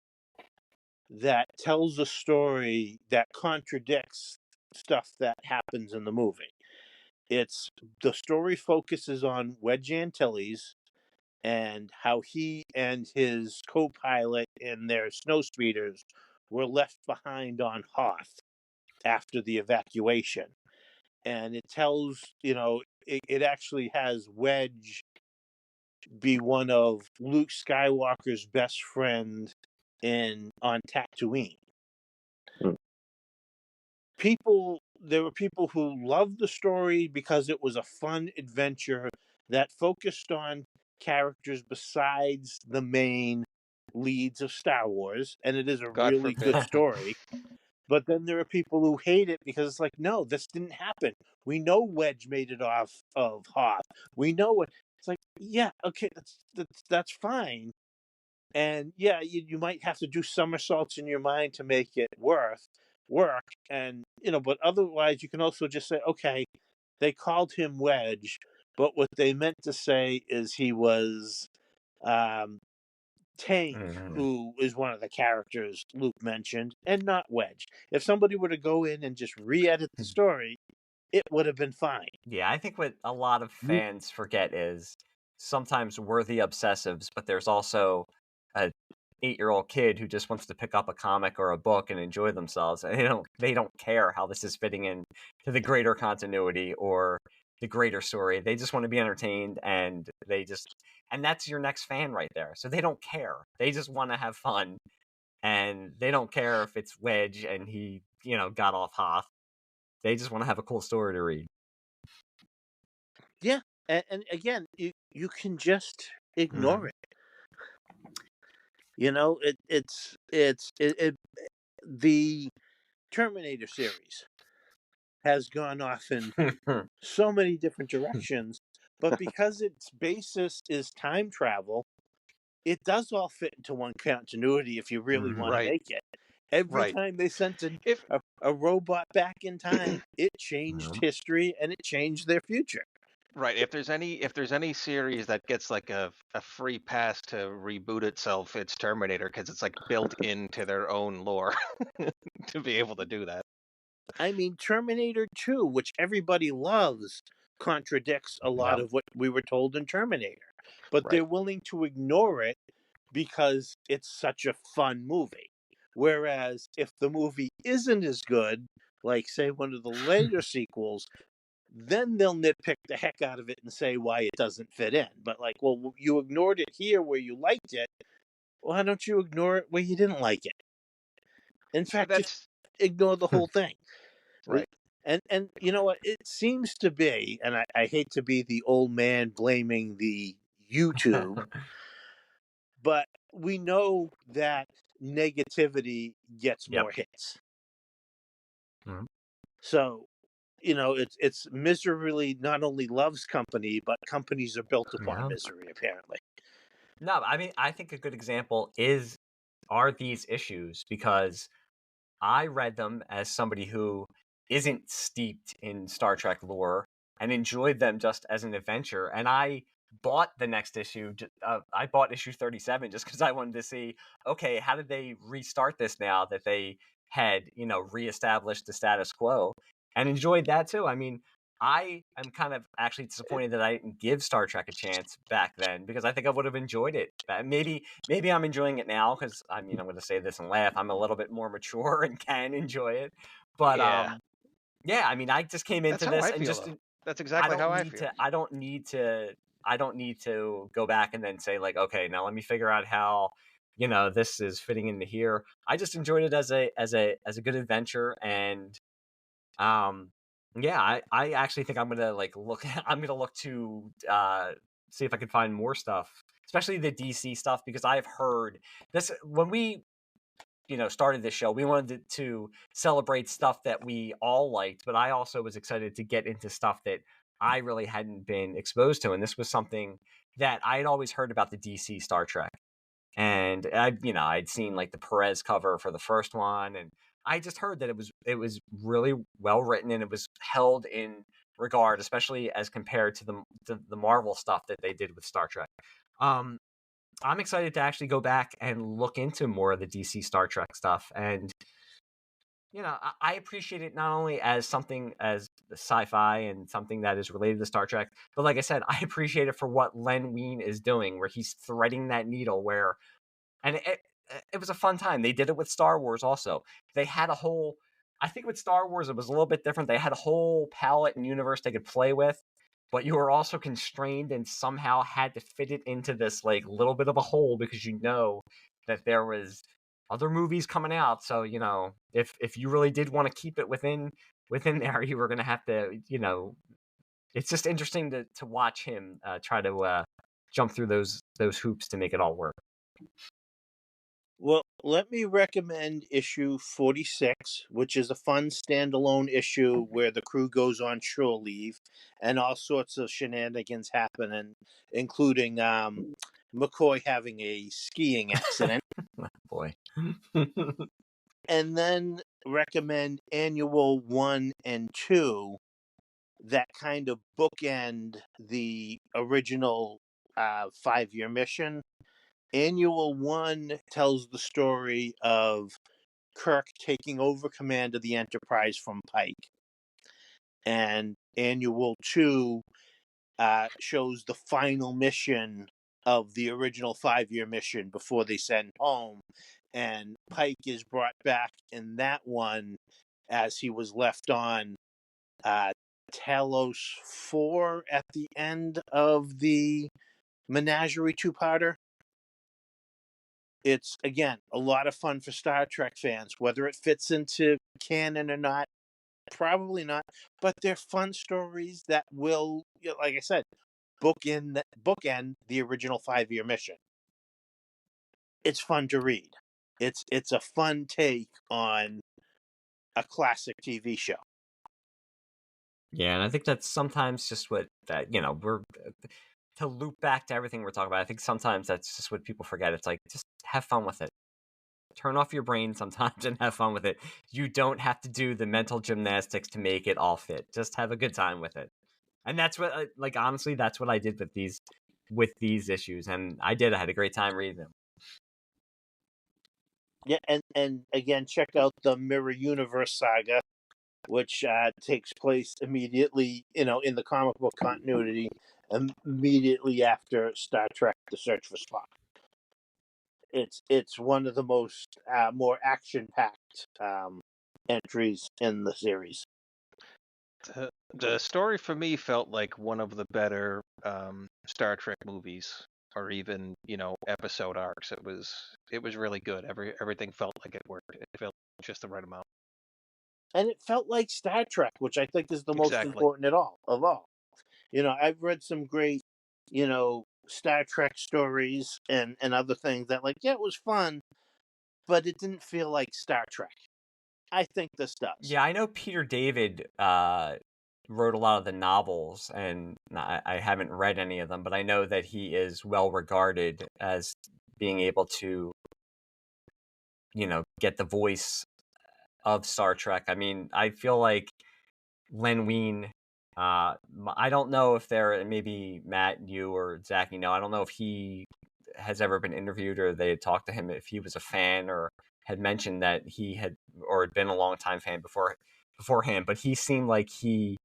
that tells a story that contradicts stuff that happens in the movie. It's the story focuses on Wedge Antilles and how he and his co-pilot in their snow speeders were left behind on Hoth after the evacuation. And it tells, it actually has Wedge be one of Luke Skywalker's best friend on Tatooine. Hmm. There were people who loved the story because it was a fun adventure that focused on characters besides the main leads of Star Wars, and it is a God really good forbid. story. But then there are people who hate it because it's like, no, this didn't happen. We know Wedge made it off of Hoth. We know it. It's like, yeah, okay, that's fine. And yeah, you might have to do somersaults in your mind to make it work. And but otherwise, you can also just say, okay, they called him Wedge, but what they meant to say is he was um, Tank, Mhm. who is one of the characters Luke mentioned, and not Wedge. If somebody were to go in and just re-edit the story, it would have been fine. Yeah, I think what a lot of fans forget is sometimes we're the obsessives, but there's also a 8-year-old kid who just wants to pick up a comic or a book and enjoy themselves. And they don't care how this is fitting in to the greater continuity or the greater story. They just want to be entertained, and that's your next fan right there. So they don't care. They just want to have fun, and they don't care if it's Wedge and he, got off Hoth. They just want to have a cool story to read. Yeah, and again, you can just ignore it. The Terminator series has gone off in so many different directions, but because its basis is time travel, it does all fit into one continuity if you really want to Right. make it. Every Right. time they sent If a robot back in time, it changed history and it changed their future. Right. If there's any series that gets like a free pass to reboot itself, it's Terminator, because it's like built into their own lore to be able to do that. I mean, Terminator 2, which everybody loves, contradicts a lot of what we were told in Terminator. But Right. they're willing to ignore it because it's such a fun movie. Whereas if the movie isn't as good, like, say, one of the later sequels, then they'll nitpick the heck out of it and say why it doesn't fit in. But, like, well, you ignored it here where you liked it. Why don't you ignore it where you didn't like it? In So fact, just that's ignore the whole thing. right. And you know what? It seems to be, and I hate to be the old man blaming the YouTube, but we know that negativity gets more hits. Mhm. So, it's misery not only loves company, but companies are built upon misery, apparently. No, I mean, I think a good example are these issues, because I read them as somebody who isn't steeped in Star Trek lore and enjoyed them just as an adventure. And I bought the next issue. I bought issue 37 just because I wanted to see, okay, how did they restart this now that they had, reestablished the status quo, and enjoyed that too. I mean, I am kind of actually disappointed that I didn't give Star Trek a chance back then, because I think I would have enjoyed it. Maybe I'm enjoying it now because, I mean, I'm going to say this and laugh. I'm a little bit more mature and can enjoy it. But Yeah. yeah, I mean, I just came That's into how this I and feel, just though. That's exactly how I feel. I don't need to go back and then say, like, okay, now let me figure out how, this is fitting into here. I just enjoyed it as a good adventure. And yeah, I actually think I'm gonna look I'm gonna look to see if I can find more stuff, especially the DC stuff, because I've heard this when we started this show. We wanted to celebrate stuff that we all liked, but I also was excited to get into stuff that I really hadn't been exposed to, and this was something that I had always heard about, the DC Star Trek. And I'd seen like the Perez cover for the first one, and I just heard that it was really well written, and it was held in regard, especially as compared to the Marvel stuff that they did with Star Trek. I'm excited to actually go back and look into more of the DC Star Trek stuff, and I appreciate it not only as something as sci-fi and something that is related to Star Trek, but like I said, I appreciate it for what Len Wein is doing, where he's threading that needle. And it was a fun time. They did it with Star Wars also. They had a whole, I think with Star Wars it was a little bit different. They had a whole palette and universe they could play with, but you were also constrained and somehow had to fit it into this like little bit of a hole, because that there was other movies coming out. So, if you really did want to keep it within there, you were going to have to, it's just interesting to watch him try to jump through those hoops to make it all work. Well, let me recommend issue 46, which is a fun standalone issue where the crew goes on shore leave and all sorts of shenanigans happen, including McCoy having a skiing accident. Boy. And then recommend annual 1 and 2 that kind of bookend the original 5-year mission. Annual 1 tells the story of Kirk taking over command of the Enterprise from Pike. And Annual 2 shows the final mission of the original 5-year mission before they send home. And Pike is brought back in that one as he was left on Talos 4 at the end of the Menagerie two-parter. It's, again, a lot of fun for Star Trek fans. Whether it fits into canon or not, probably not. But they're fun stories that will, like I said, bookend the original 5-year mission. It's fun to read. It's a fun take on a classic TV show. Yeah, and I think that's sometimes just what that we're to loop back to everything we're talking about. I think sometimes that's just what people forget. It's like, just have fun with it. Turn off your brain sometimes and have fun with it. You don't have to do the mental gymnastics to make it all fit. Just have a good time with it. And that's what, like, honestly, that's what I did with these issues, and I had a great time reading them. Yeah, and again, check out the Mirror Universe saga, which takes place immediately, in the comic book continuity, immediately after Star Trek: The Search for Spock. It's one of the most more action-packed entries in the series. The story for me felt like one of the better Star Trek movies, or even episode arcs. It was really good. Everything felt like it worked. It felt just the right amount. And it felt like Star Trek, which I think is the most Exactly. important of all. I've read some great, Star Trek stories and other things that, like, yeah, it was fun, but it didn't feel like Star Trek. I think this does. Yeah, I know Peter David wrote a lot of the novels, and I haven't read any of them, but I know that he is well regarded as being able to, get the voice of Star Trek. I mean, I feel like Len Wein, I don't know if maybe Matt, you or Zaki know, I don't know if he has ever been interviewed or they had talked to him, if he was a fan or had mentioned that he had been a long time fan beforehand, but he seemed like he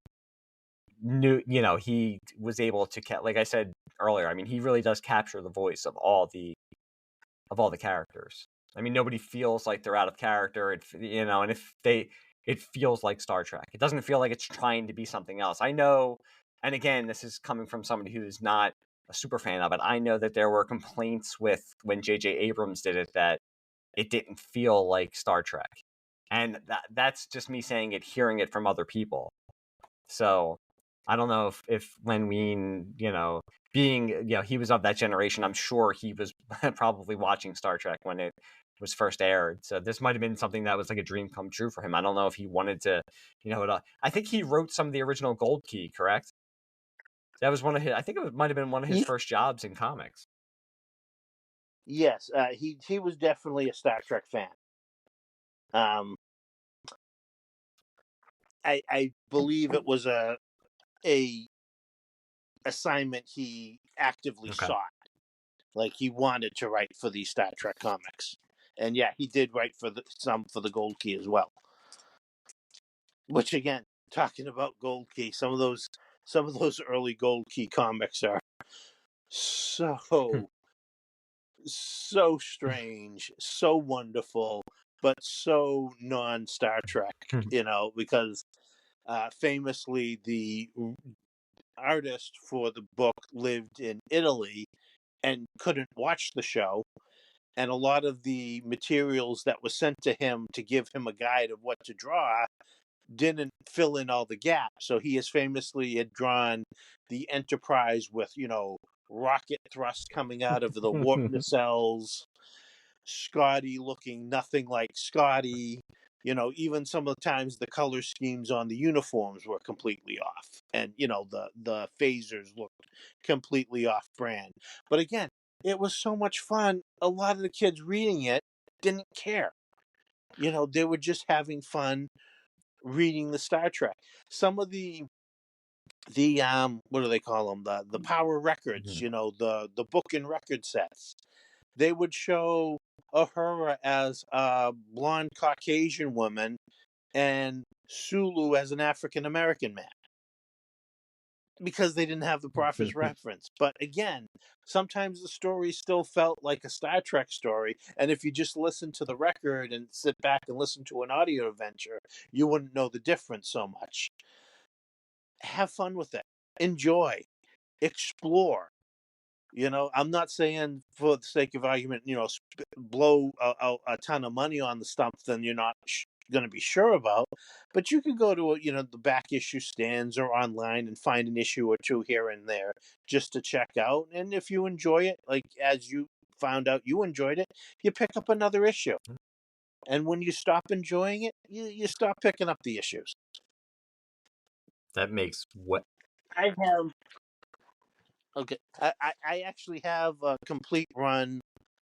knew, he was able to, like I said earlier, I mean, he really does capture the voice of all the characters. I mean, nobody feels like they're out of character. And it feels like Star Trek. It doesn't feel like it's trying to be something else. I know, and again, this is coming from somebody who's not a super fan of it. I know that there were complaints with when J.J. Abrams did it, that it didn't feel like Star Trek. And that's just me saying it, hearing it from other people. So I don't know if Len Wein, being, he was of that generation, I'm sure he was probably watching Star Trek when it was first aired. So this might have been something that was like a dream come true for him. I don't know if he wanted to, I think he wrote some of the original Gold Key, correct? That was one of his, I think it might have been one of his first jobs in comics. Yes, he was definitely a Star Trek fan. I believe it was a assignment he actively sought. Like, he wanted to write for these Star Trek comics, and yeah, he did write for some for the Gold Key as well. Which, again, talking about Gold Key, some of those early Gold Key comics are so strange, so wonderful, but so non-Star Trek. Because famously the artist for the book lived in Italy and couldn't watch the show, and a lot of the materials that was sent to him to give him a guide of what to draw didn't fill in all the gaps. So he famously had drawn the Enterprise with, rocket thrust coming out of the warp nacelles, Scotty looking nothing like Scotty. Even some of the times the color schemes on the uniforms were completely off, and the phasers looked completely off brand. But again, it was so much fun. A lot of the kids reading it didn't care. They were just having fun reading the Star Trek. Some of the what do they call them, the power records, the book and record sets, they would show Uhura as a blonde Caucasian woman and Sulu as an African American man, because they didn't have the proper reference. But again, sometimes the story still felt like a Star Trek story, and if you just listen to the record and sit back and listen to an audio adventure, you wouldn't know the difference so much. have fun with it, enjoy, explore. I'm not saying for the sake of argument, blow a ton of money on the something you're not going to be sure about, but you can go to the back issue stands or online and find an issue or two here and there just to check out. And if you enjoy it, like as you found out you enjoyed it, you pick up another issue. And when you stop enjoying it, you stop picking up the issues. That makes what I have Okay. I actually have a complete run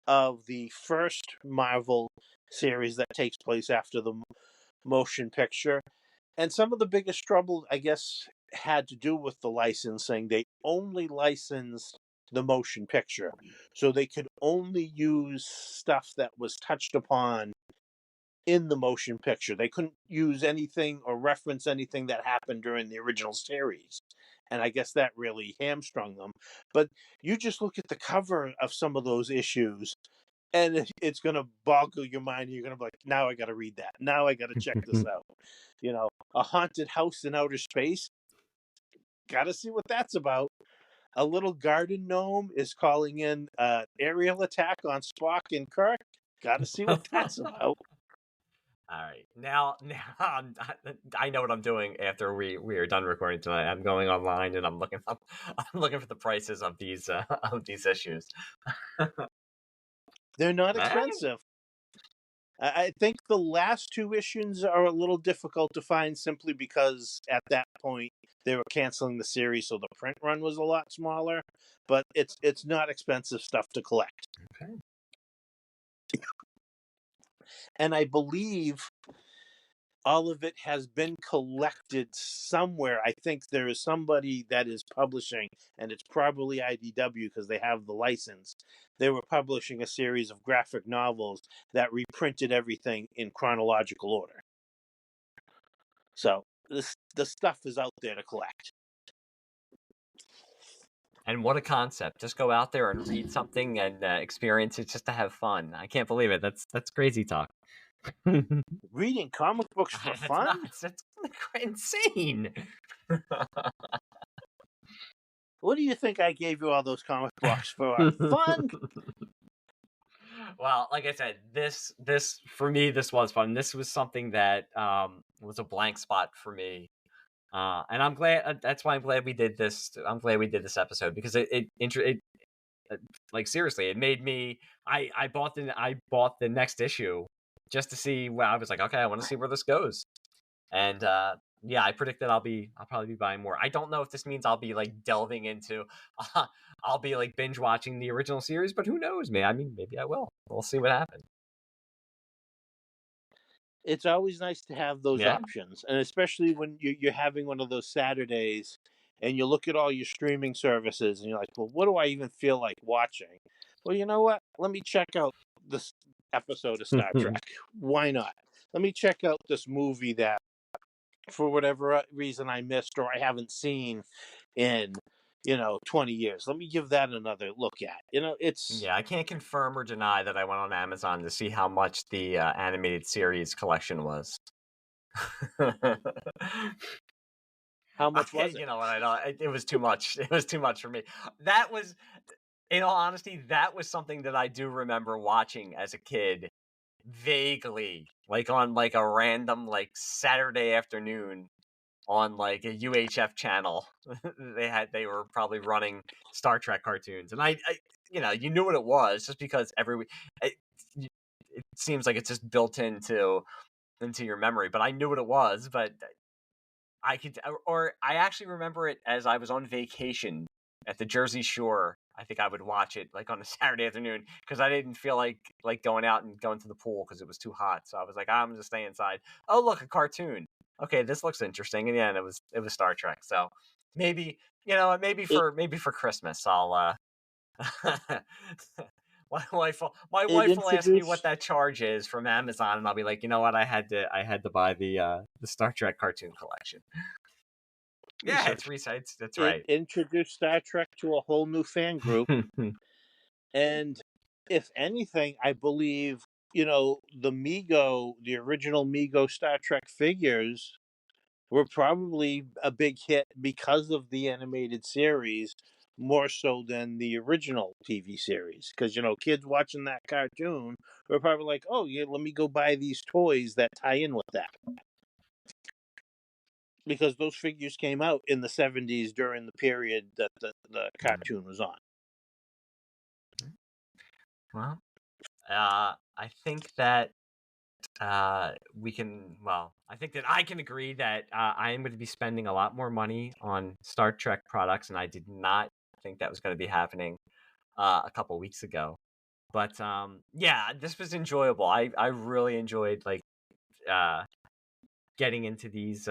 of the first Marvel series that takes place after the motion picture. And some of the biggest trouble, I guess, had to do with the licensing. They only licensed the motion picture. So they could only use stuff that was touched upon in the motion picture. They couldn't use anything or reference anything that happened during the original series. And I guess that really hamstrung them. But you just look at the cover of some of those issues, and it's going to boggle your mind. You're going to be like, now I got to read that. Now I got to check this out. A haunted house in outer space. Got to see what that's about. A little garden gnome is calling in an aerial attack on Spock and Kirk. Got to see what that's about. All right, now I know what I'm doing after we are done recording tonight. I'm going online and I'm looking for the prices of these issues. They're not expensive. I think the last two issues are a little difficult to find simply because at that point they were canceling the series, so the print run was a lot smaller. But it's not expensive stuff to collect. Okay. And I believe all of it has been collected somewhere. I think there is somebody that is publishing, and it's probably IDW because they have the license. They were publishing a series of graphic novels that reprinted everything in chronological order. So the stuff is out there to collect. And what a concept. Just go out there and read something and experience it just to have fun. I can't believe it. That's crazy talk. Reading comic books for fun? That's insane. What do you think I gave you all those comic books for? Fun? Well, like I said, this for me, this was fun. This was something that was a blank spot for me. And I'm glad. That's why I'm glad we did this. I'm glad we did this episode because it like seriously, it made me. I bought the next issue just to see. Well, I was like, okay, I want to see where this goes. And yeah, I predict that I'll probably be buying more. I don't know if this means I'll be like delving into. I'll be like binge watching the original series, but who knows, man? I mean, maybe I will. We'll see what happens. It's always nice to have those options, and especially when you're having one of those Saturdays and you look at all your streaming services and you're like, well, what do I even feel like watching? Well, you know what? Let me check out this episode of Star Trek. Why not? Let me check out this movie that, for whatever reason, I missed or I haven't seen in 20 years. Let me give that another look at. It's I can't confirm or deny that I went on Amazon to see how much the animated series collection was. How much was it? You know what? I don't. It was too much. It was too much for me. That was, in all honesty, that was something that I do remember watching as a kid, vaguely, like on like a random like Saturday afternoon on like a UHF channel. They were probably running Star Trek cartoons, and I you knew what it was just because every week it seems like it's just built into your memory. But I knew what it was, but I actually remember it as I was on vacation at the Jersey Shore. I think I would watch it like on a Saturday afternoon because I didn't feel like going out and going to the pool because it was too hot. So I was like, I'm just stay inside. Oh, look, a cartoon. Okay, this looks interesting. And yeah, and it was Star Trek. So maybe maybe for Christmas I'll my wife will ask me what that charge is from Amazon, and I'll be like, you know what, I had to buy the Star Trek cartoon collection. Yeah, it's research. That's right. It introduced Star Trek to a whole new fan group, and if anything, I believe the original Mego Star Trek figures were probably a big hit because of the animated series, more so than the original TV series. Because, kids watching that cartoon were probably like, oh, yeah, let me go buy these toys that tie in with that. Because those figures came out in the 70s during the period that the cartoon was on. Well, I think that I think that I can agree that I am going to be spending a lot more money on Star Trek products, and I did not think that was going to be happening a couple weeks ago. But yeah, this was enjoyable. I really enjoyed uh, getting into these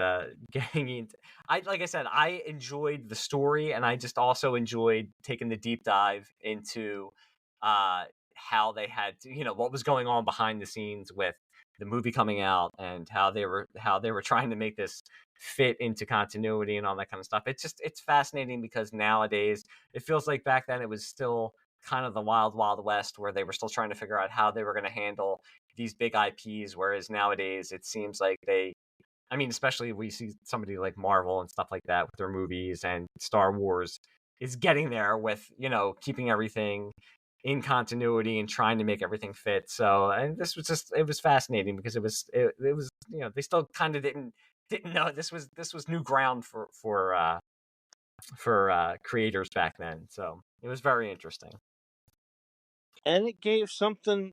getting into like I said, I enjoyed the story, and I just also enjoyed taking the deep dive into how they had to, what was going on behind the scenes with the movie coming out, and how they were trying to make this fit into continuity and all that kind of stuff. It's fascinating because nowadays it feels like back then it was still kind of the wild wild west, where they were still trying to figure out how they were going to handle these big IPs, whereas nowadays it seems like especially we see somebody like Marvel and stuff like that with their movies, and Star Wars is getting there with, keeping everything in continuity and trying to make everything fit. So, and it was fascinating because it was, they still kind of didn't know this was new ground for creators back then. So it was very interesting. And it gave something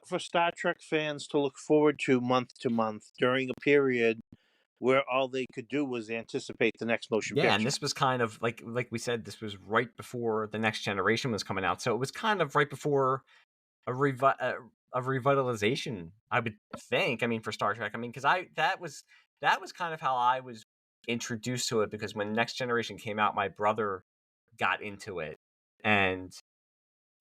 for Star Trek fans to look forward to month during a period where all they could do was anticipate the next motion Yeah, picture. and this was kind of like we said, this was right before the Next Generation was coming out, so it was kind of right before a revitalization, I would think. For Star Trek, because that was kind of how I was introduced to it, because when Next Generation came out, my brother got into it, and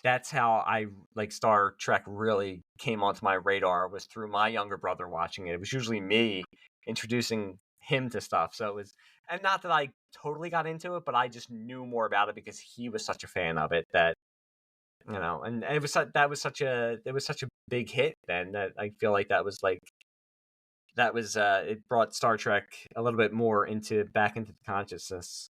that's how I like Star Trek really came onto my radar, was through my younger brother watching it. It was usually me introducing him to stuff. So it was, and not that I totally got into it, but I just knew more about it because he was such a fan of it that, and it was such a big hit then, that I feel like it brought Star Trek a little bit more back into the consciousness.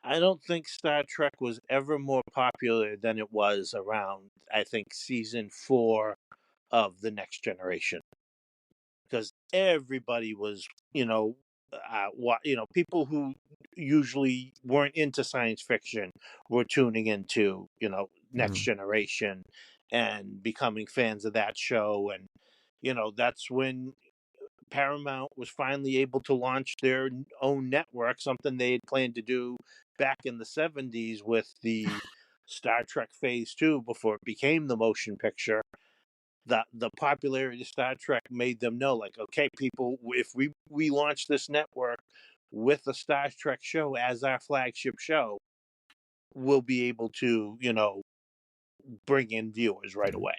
I don't think Star Trek was ever more popular than it was around, I think, season 4 of The Next Generation. Because everybody was, people who usually weren't into science fiction were tuning into, Next Generation and becoming fans of that show. And, that's when Paramount was finally able to launch their own network, something they had planned to do back in the 70s with the Star Trek Phase 2 before it became the motion picture. The popularity of Star Trek made them know, like, okay, people, if we launch this network with the Star Trek show as our flagship show, we'll be able to, bring in viewers right away.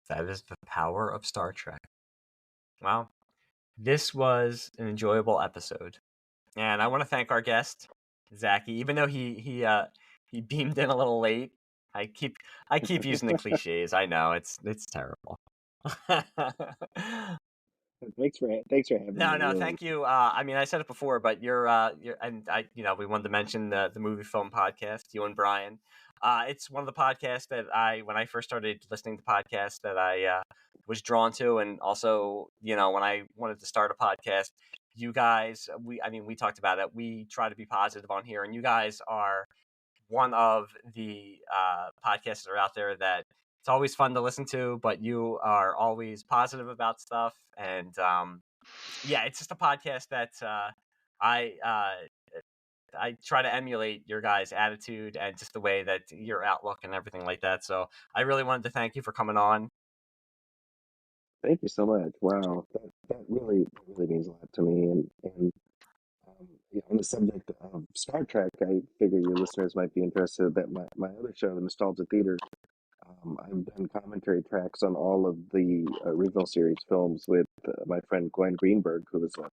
That is the power of Star Trek. Well, this was an enjoyable episode, and I want to thank our guest, Zaki. Even though he beamed in a little late, I keep using the cliches. I know it's terrible. Thanks for having me. No, Really. thank you. I said it before, but you're and I, we wanted to mention the MovieFilm podcast. You and Brian. It's one of the podcasts that when I first started listening to podcasts, that I was drawn to, and also, when I wanted to start a podcast, you guys, we talked about it. We try to be positive on here, and you guys are one of the podcasts that are out there that it's always fun to listen to, but you are always positive about stuff, and yeah, it's just a podcast that I I try to emulate your guys' attitude and just the way that your outlook and everything like that. So I really wanted to thank you for coming on. Thank you so much. Wow, that really means a lot to me. And on the subject of Star Trek, I figure your listeners might be interested that my other show, the Nostalgia Theater, I've done commentary tracks on all of the original series films with my friend Glenn Greenberg, who is a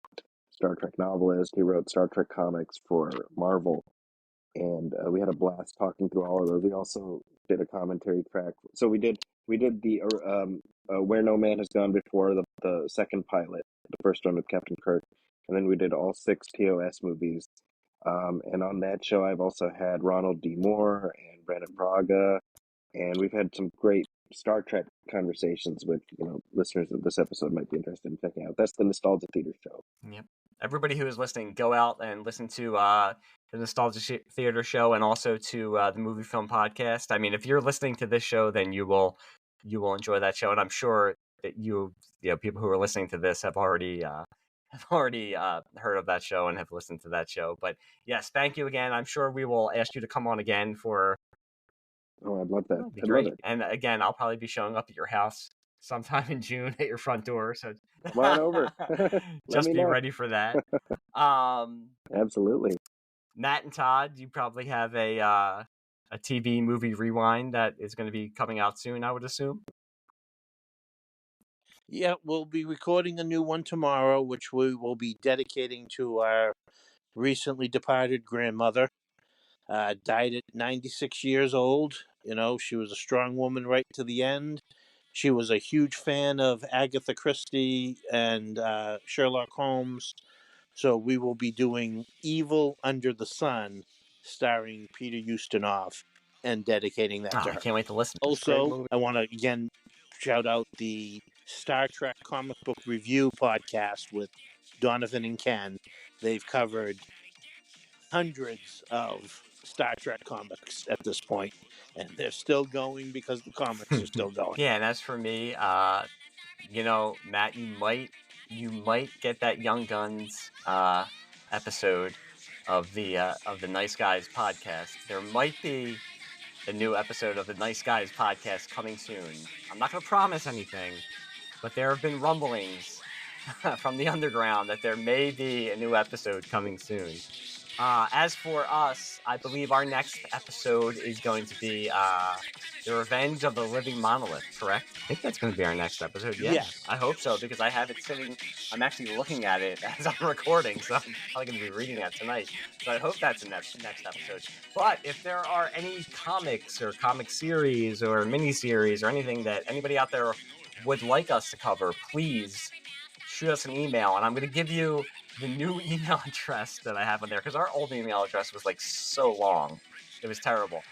Star Trek novelist. He wrote Star Trek comics for Marvel, and we had a blast talking through all of those. We also did a commentary track. So we did the Where No Man Has Gone Before, the the second pilot, the first one with Captain Kirk, and then we did all 6 TOS movies. And on that show, I've also had Ronald D. Moore and Brandon Braga, and we've had some great Star Trek conversations with listeners of this episode might be interested in checking out. That's the Nostalgia Theater show. Yep. Everybody who is listening, go out and listen to the Nostalgia Theater show and also to the Movie Film Podcast. I mean, if you're listening to this show, then you will enjoy that show, and I'm sure that people who are listening to this have already heard of that show and have listened to that show. But yes, thank you again. I'm sure we will ask you to come on again for. Oh, I'd love that. That'd be I'd great. love it. And again, I'll probably be showing up at your house sometime in June at your front door. So Come on over. just be ready for that. Absolutely. Matt and Todd, you probably have a TV movie rewind that is going to be coming out soon, I would assume. Yeah, we'll be recording a new one tomorrow, which we will be dedicating to our recently departed grandmother. Died at 96 years old. She was a strong woman right to the end. She was a huge fan of Agatha Christie and Sherlock Holmes. So we will be doing Evil Under the Sun, starring Peter Ustinov, and dedicating that to I her. can't wait to listen. Also, I want to again shout out the Star Trek comic book review podcast with Donovan and Ken. They've covered hundreds of Star Trek comics at this point, and they're still going because the comics are still going. Yeah, and as for me, Matt, you might get that Young Guns episode of the Nice Guys podcast. There might be a new episode of the Nice Guys podcast coming soon. I'm not going to promise anything, but there have been rumblings from the underground that there may be a new episode coming soon. As for us, I believe our next episode is going to be The Revenge of the Living Monolith, correct? I think that's going to be our next episode, yeah. Yes. I hope so, because I have it sitting, I'm actually looking at it as I'm recording, so I'm probably going to be reading that tonight. So I hope that's the next episode. But if there are any comics or comic series or miniseries or anything that anybody out there would like us to cover, please shoot us an email, and I'm going to give you the new email address that I have on there, because our old email address was like so long. It was terrible.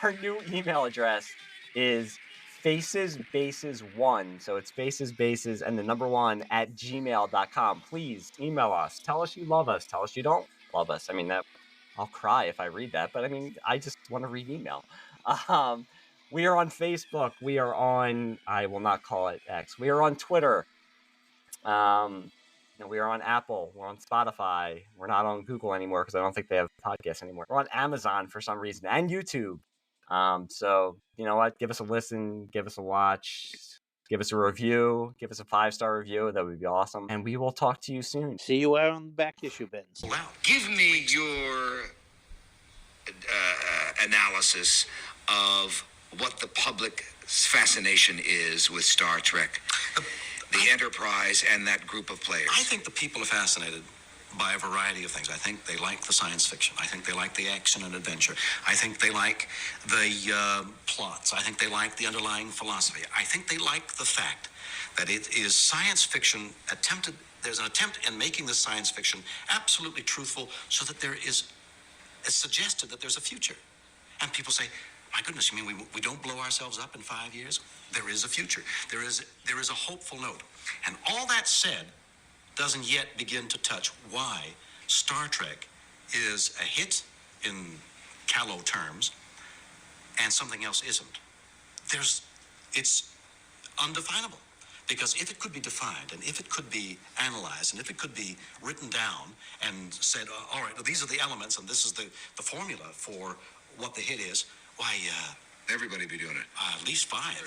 Our new email address is facesbases1, so it's facesbases and the number 1 at gmail.com. Please email us. Tell us you love us. Tell us you don't love us. I mean, I'll cry if I read that, but I mean, I just want to read email. We are on Facebook. We are on, I will not call it X. We are on Twitter. We are on Apple. We're on Spotify. We're not on Google anymore because I don't think they have podcasts anymore. We're on Amazon for some reason and YouTube. So you know what? Give us a listen. Give us a watch. Give us a review. Give us a 5-star review. That would be awesome. And we will talk to you soon. See you out on the back issue bins. Wow. Give me your analysis of what the public's fascination is with Star Trek. The Enterprise and that group of players. I think the people are fascinated by a variety of things. I think they like the science fiction. I think they like the action and adventure. I think they like the plots. I think they like the underlying philosophy. I think they like the fact that it is science fiction attempted. There's an attempt in making this science fiction absolutely truthful so that it's suggested that there's a future. And people say, my goodness, you mean we don't blow ourselves up in 5 years? There is a future. There is a hopeful note. And all that said doesn't yet begin to touch why Star Trek is a hit in callow terms and something else isn't. It's undefinable. Because if it could be defined, and if it could be analyzed, and if it could be written down and said, all right, well, these are the elements, and this is the formula for what the hit is, why, everybody be doing it. At least 5.